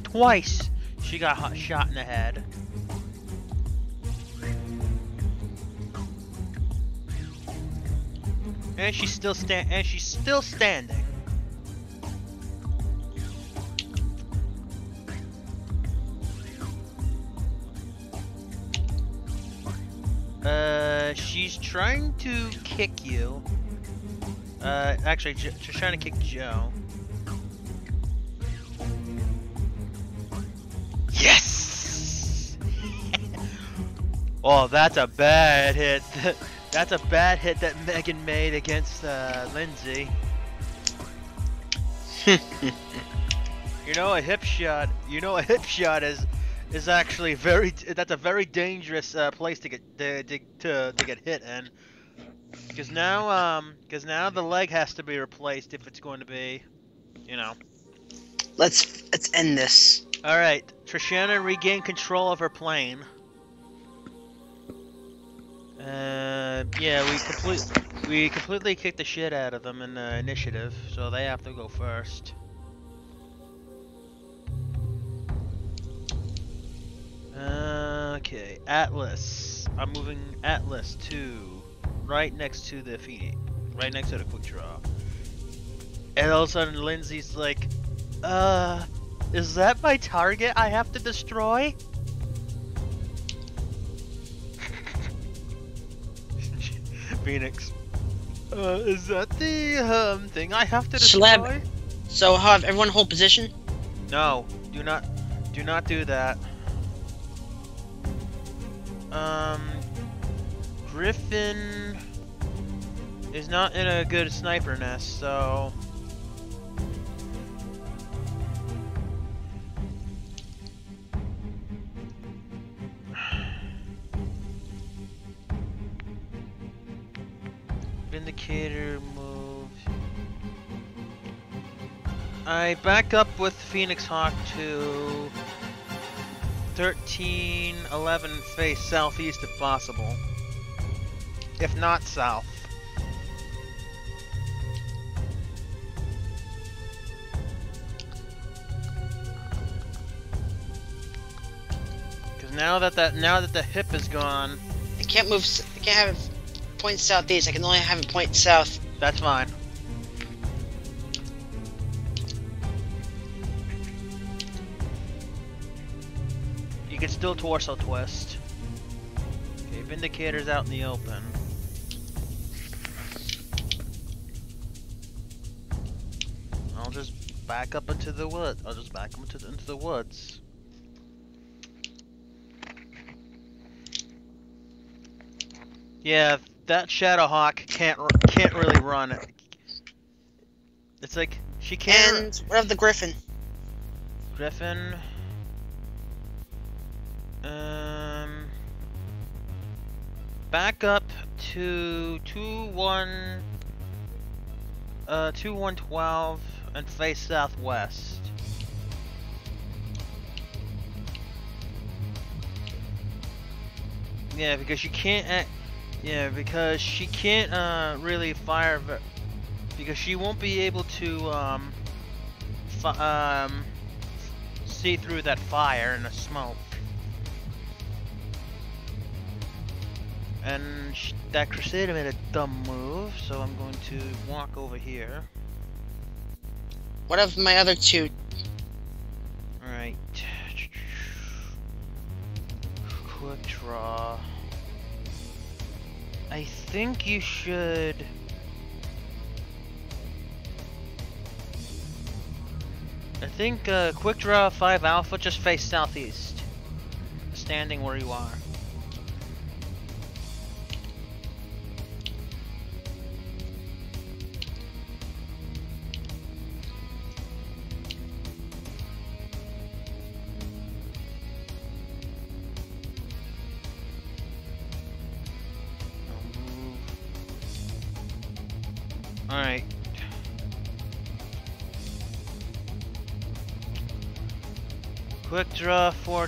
Twice she got shot in the head. And she's still standing. She's trying to kick you. Actually, she's trying to kick Joe. Yes! Oh, that's a bad hit. That's a bad hit that Megan made against Lindsay. You know, a hip shot. You know, a hip shot is actually that's a very dangerous place to get hit in. Because now the leg has to be replaced if it's going to be, you know. Let's end this. All right, Trishana regained control of her plane. Yeah, we completely kicked the shit out of them in the initiative, so they have to go first. Okay, Atlas. I'm moving Atlas to right next to the Phoenix, right next to the quick draw. And all of a sudden, Lindsay's like, is that my target I have to destroy? Phoenix. Is that the thing I have to destroy? Slab. So have everyone hold position? No, do not do that. Griffin is not in a good sniper nest, so Vindicator moves. I back up with Phoenix Hawk to 1311 face southeast if possible. If not south. Because now that the hip is gone, I can't move. I can't have it point southeast. I can only have it point south. that's fine. You can still torso twist. Okay, Vindicator's out in the open. just back up into the woods. I'll just back up into the woods. Yeah, that Shadowhawk can't really run. It's like she can't. And what of the Griffin? Griffin. Back up to 2112 and face southwest. Yeah, because she can't. Yeah, because she can't really fire. Because she won't be able to see through that fire and the smoke. And that Crusader made a dumb move, so I'm going to walk over here. What of my other two? Alright. Quick draw. I think you should... I think quick draw 5 alpha, just face southeast. Standing where you are. Alright. Quick draw for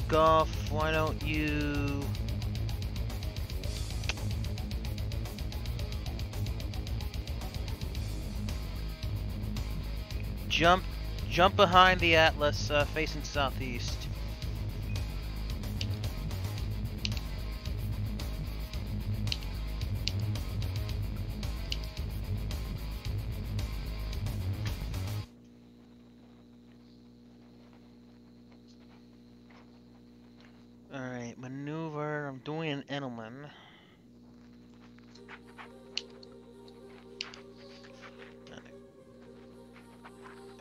golf. Why don't you jump behind the Atlas, facing southeast. Alright, maneuver. I'm doing an Edelman.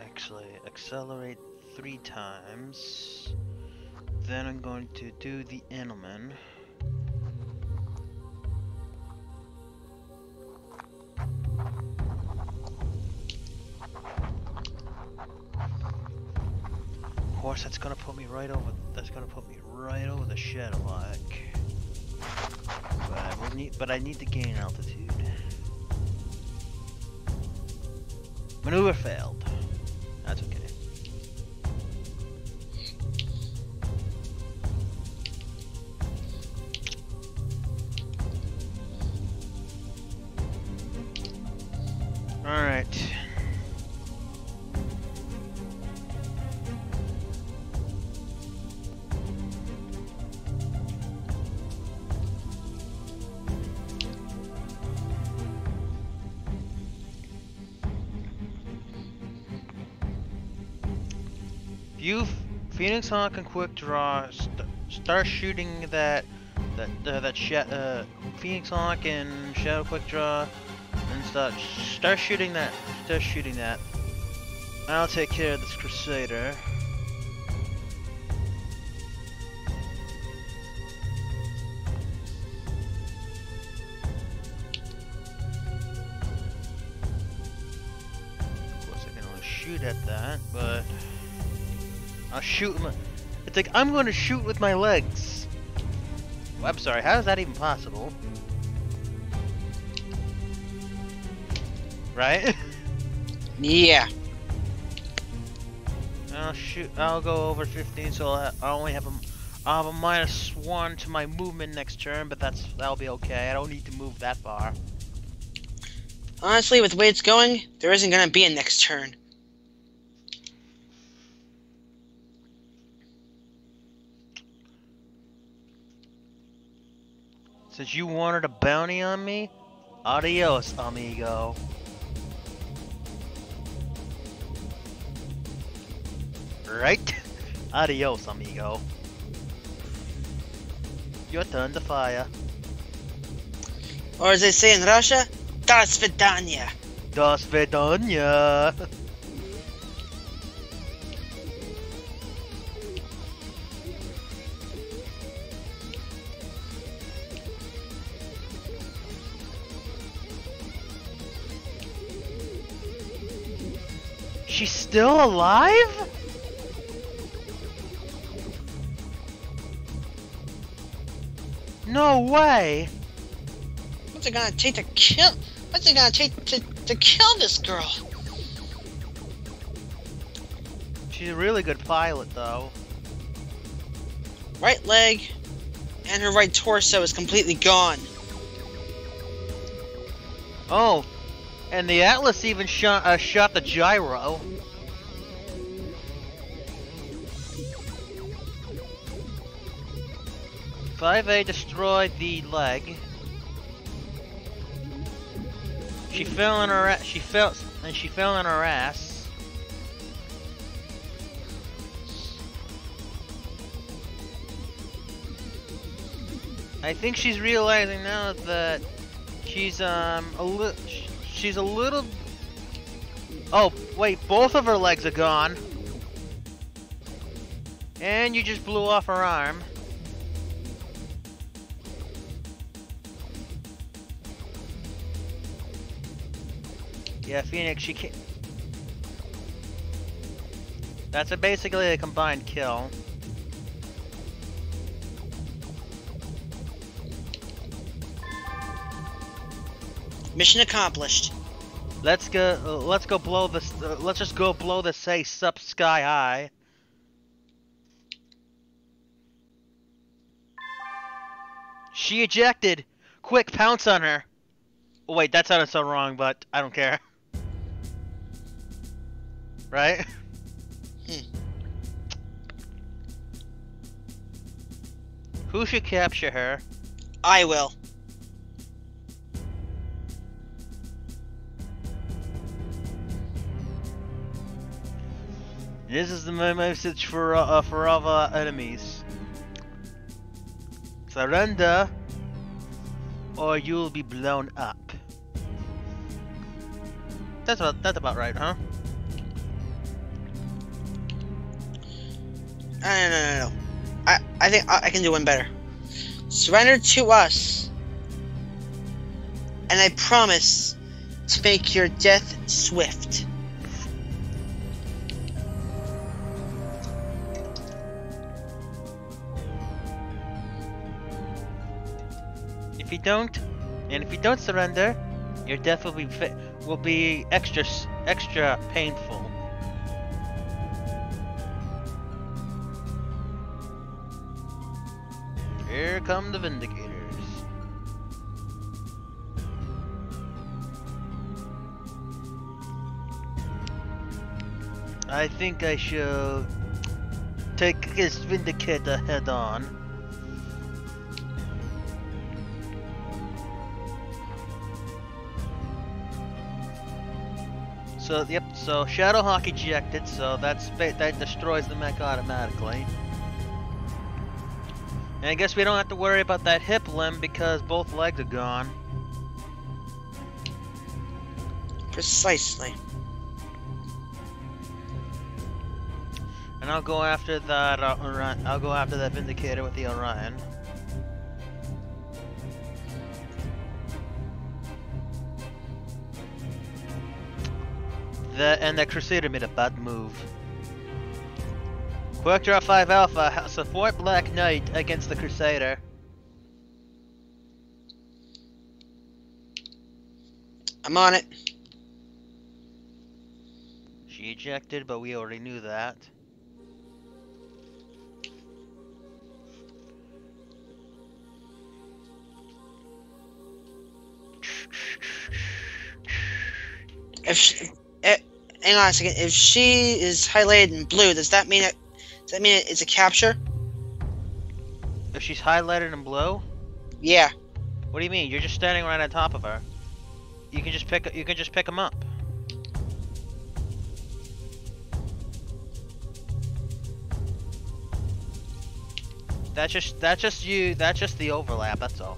Actually, accelerate 3 times. Then I'm going to do the Edelman. Of course, that's gonna put me right over. That's gonna put me right over the Shadowhawk. But I need to gain altitude. Maneuver failed. That's okay. All right. You, Phoenix Hawk and Quick Draw, start shooting that Phoenix Hawk and Shadow Quick Draw, and start shooting that. Start shooting that. I'll take care of this Crusader. Of course, I can only shoot at that, but. I'll shoot him. It's like I'm going to shoot with my legs. Well, I'm sorry. How is that even possible? Right? Yeah. I'll shoot. I'll go over 15, so I only have I'll have a -1 to my movement next turn, but that'll be okay. I don't need to move that far. Honestly, with the way it's going, there isn't gonna be a next turn. Since you wanted a bounty on me, adios, amigo. Right? Adios, amigo. Your turn to fire. Or as they say in Russia, Das Vidanya. Das Vidanya. She's still alive? No way! What's it gonna take to kill? What's it gonna take to kill this girl? She's a really good pilot, though. Right leg and her right torso is completely gone. Oh, and the Atlas even shot the gyro. "5A destroyed the leg. She fell on her she fell on her ass. I think she's realizing now that she's a little. Oh wait, both of her legs are gone, and you just blew off her arm. Yeah, Phoenix, she can't. That's basically a combined kill. Mission accomplished. Let's go blow this. Let's just go blow this ace up sky high. She ejected. Quick, pounce on her. Oh, wait, that sounded so wrong, but I don't care. Right? Who should capture her? I will. This is the message for all our enemies. Surrender, or you'll be blown up. That's about right, huh? No. I think I can do one better. Surrender to us, and I promise to make your death swift. If you don't surrender, your death will be extra painful. Here come the Vindicators. I think I should take this Vindicator head on. So yep, so Shadowhawk ejected, so that destroys the mech automatically. And I guess we don't have to worry about that hip limb because both legs are gone. Precisely. And I'll go after that Orion. I'll go after that Vindicator with the Orion. And the Crusader made a bad move. Quick Draw 5 Alpha, support Black Knight against the Crusader. I'm on it. She ejected, but we already knew that. Hang on a second. If she is highlighted in blue, does that mean it's a capture? If she's highlighted in blue? Yeah. What do you mean? You're just standing right on top of her. You can just pick them up. That's just the overlap, that's all.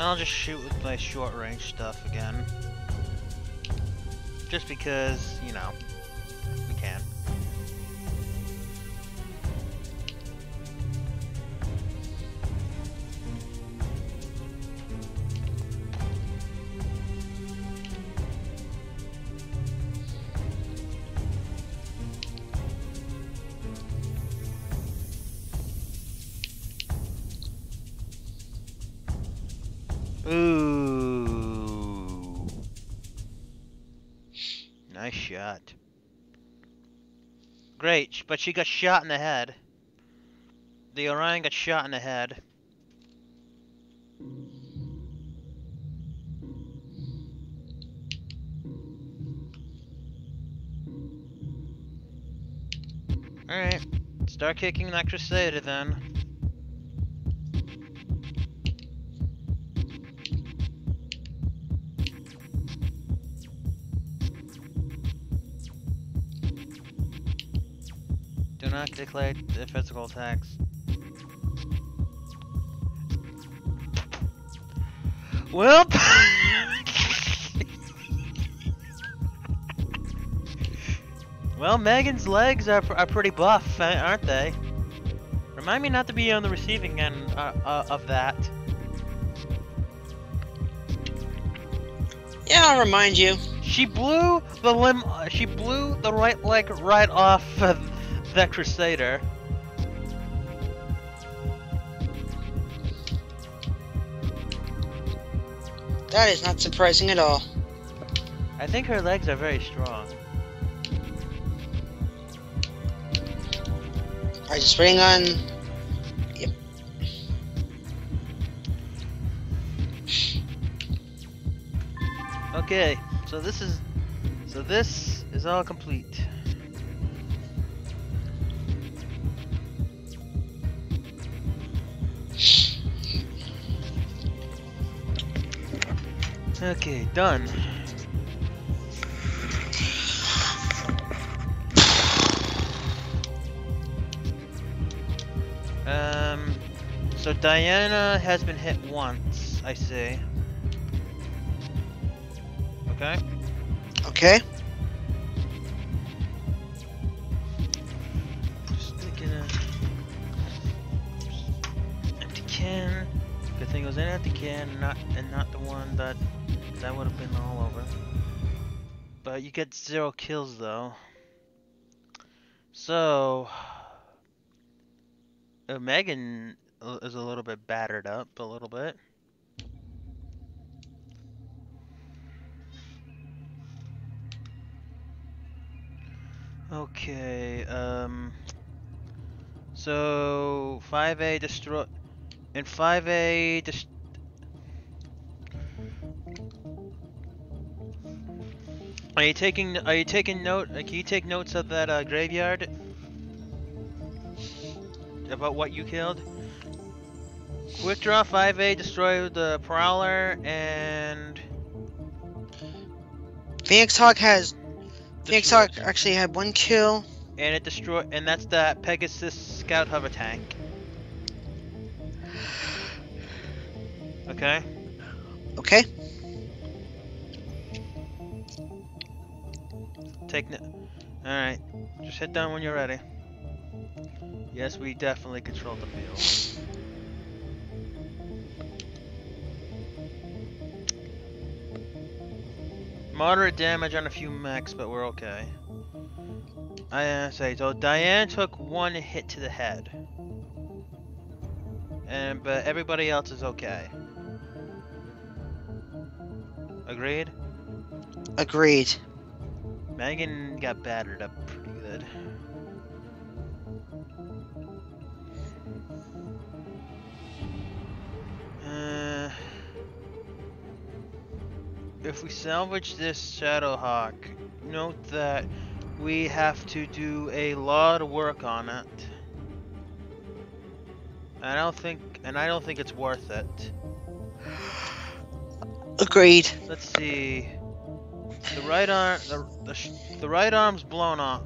I'll just shoot with my short range stuff again. Just because, you know, we can. Ooh. Nice shot. Great, but she got shot in the head. The Orion got shot in the head. Alright, start kicking that Crusader then. Do not declare the physical attacks. Well, well, Megan's legs are pretty buff, aren't they? Remind me not to be on the receiving end of that. Yeah, I'll remind you. She blew the She blew the right leg right off the Crusader. That is not surprising at all. I think her legs are very strong. Alright, just waiting on... Yep. Okay, so this is all complete. Okay, done. So Diana has been hit once, I see. Okay. Okay. Just gonna empty can. Good thing it was an empty can, and not the one that would have been all over. But you get 0 kills though. So Megan is a little bit battered up, a little bit. Okay, so 5A destroy, and 5A Are you taking note? Can you take notes of that graveyard? About what you killed? Quick draw 5A, destroy the Prowler, and Phoenix Hawk actually had 1 kill. And it destroyed, and that's that Pegasus Scout Hover Tank. Okay. Okay. Alright. Just hit down when you're ready. Yes, we definitely control the field. Moderate damage on a few mechs, but we're okay. I say so. Diane took 1 hit to the head, but everybody else is okay. Agreed? Agreed. Megan got battered up pretty good. If we salvage this Shadowhawk, note that we have to do a lot of work on it. I don't think it's worth it. Agreed. Let's see. The right arm, the right arm's blown off.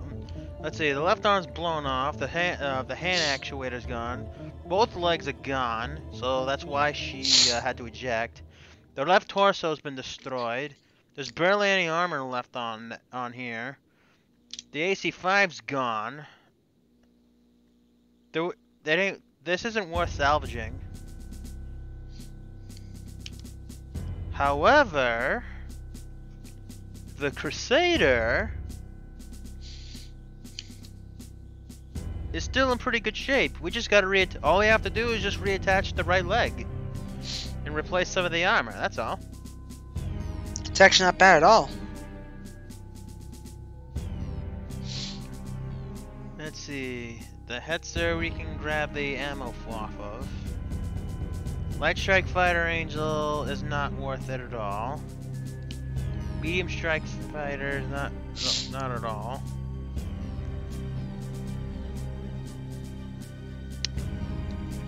Let's see. The left arm's blown off. The hand actuator's gone. both legs are gone, so that's why she had to eject. The left torso's been destroyed. There's barely any armor left on here. The AC-5's gone. This isn't worth salvaging. However, the Crusader is still in pretty good shape. We just gotta all we have to do is just reattach the right leg and replace some of the armor. That's all. It's actually not bad at all. Let's see. The Hetzer we can grab the ammo off of. Light Strike Fighter Angel is not worth it at all. Medium Strike Fighter is not at all.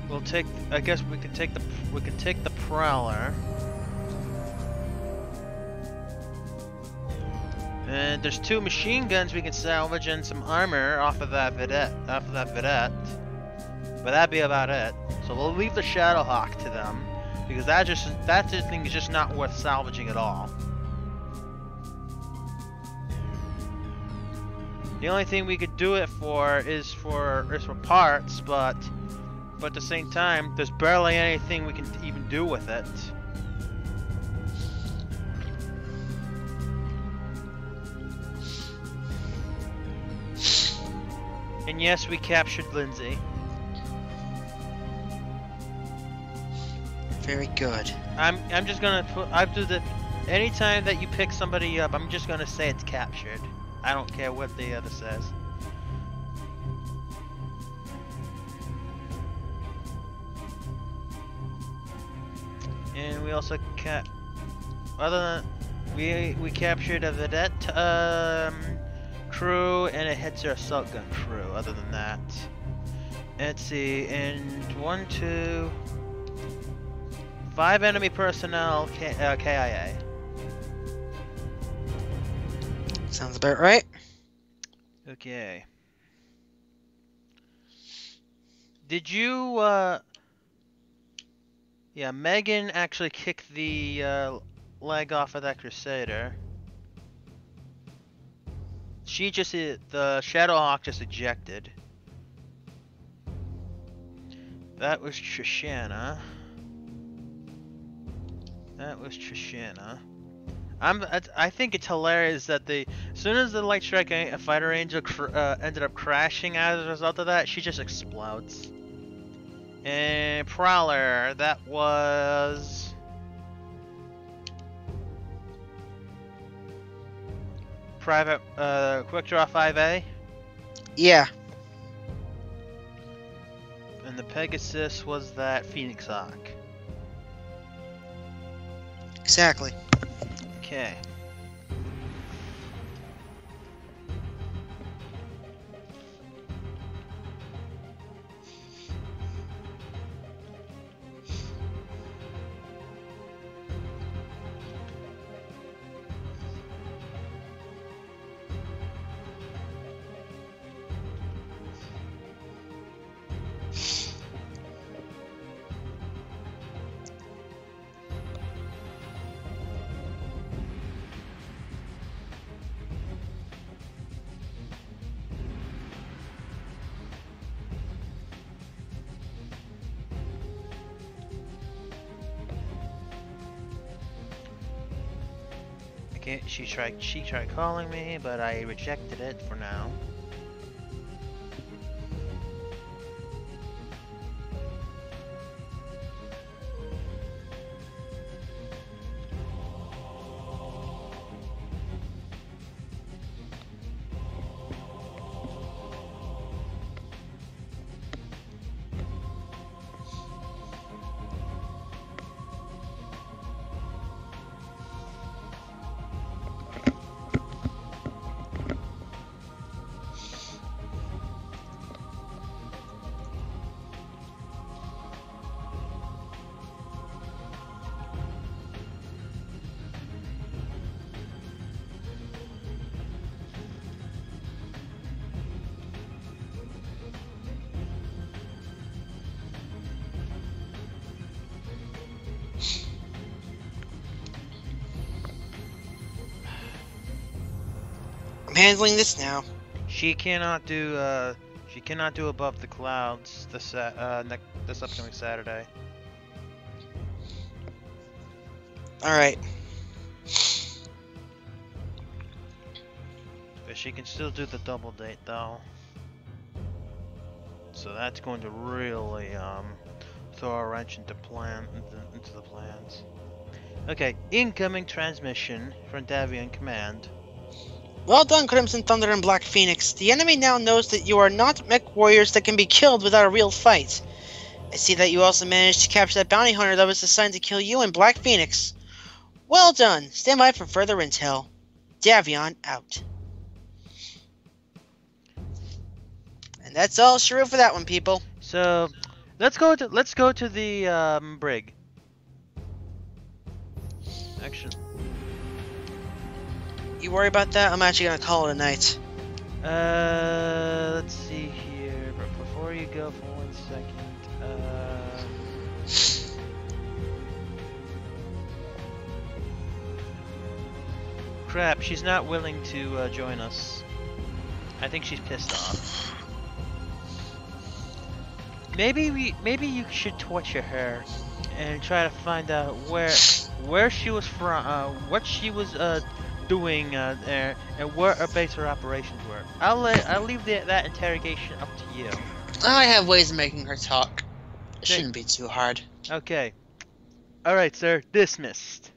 We'll take. I guess we can take the Prowler. And there's 2 machine guns we can salvage and some armor off of that Vedette. But that'd be about it. So we'll leave the Shadowhawk to them because that thing is just not worth salvaging at all. The only thing we could do it for is for parts, but at the same time, there's barely anything we can even do with it. And yes, we captured Lindsay. Very good. I'm just gonna anytime that you pick somebody up, I'm just gonna say it's captured. I don't care what the other says. And we also we captured a Vedette crew and a Hetzer assault gun crew. Other than that, let's see. And 1, 2, 5 enemy personnel KIA. Sounds about right. Okay. Did you yeah, Megan actually kicked the leg off of that Crusader. The Shadowhawk just ejected. That was Trishana. I think it's hilarious that as soon as the Light Strike Fighter Angel ended up crashing as a result of that, she just explodes. And Prowler, that was Private Quick Draw 5A. Yeah. And the Pegasus was that Phoenix Hawk. Exactly. Okay. She tried calling me, but I rejected it for now. handling this now. She cannot do above the clouds this upcoming Saturday. Alright. But she can still do the double date though. So that's going to really throw a wrench into the plans. Okay, incoming transmission from Davion Command. Well done, Crimson Thunder and Black Phoenix. The enemy now knows that you are not mech warriors that can be killed without a real fight. I see that you also managed to capture that bounty hunter that was assigned to kill you and Black Phoenix. Well done. Stand by for further intel. Davion out. And that's all she wrote for that one, people. So let's go to the brig. Action. You worry about that? I'm actually gonna call it a night. Let's see here. But before you go for 1 second, crap, she's not willing to join us. I think she's pissed off. Maybe you should torture her and try to find out where she was from, what she was doing there, and where her base of operations were. I'll leave that interrogation up to you. I have ways of making her talk. It shouldn't be too hard. Okay. Alright, sir. Dismissed.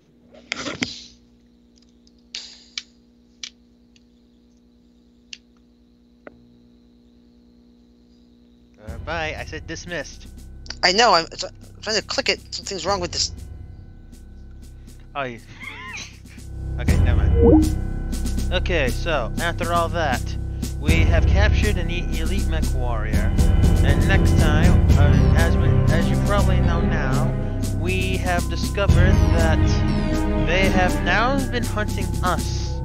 Bye. I said dismissed. I know. I'm trying to click it. Something's wrong with this. Oh, you... Okay, never mind. Okay, so, after all that, we have captured an elite mech warrior. And next time, as you probably know now, we have discovered that they have now been hunting us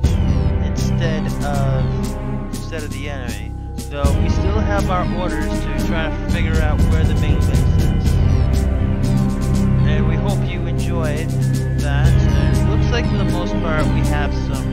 instead of the enemy. So we still have our orders to try to figure out where the main base is. And we hope you enjoyed that. And it looks like for the most part we have some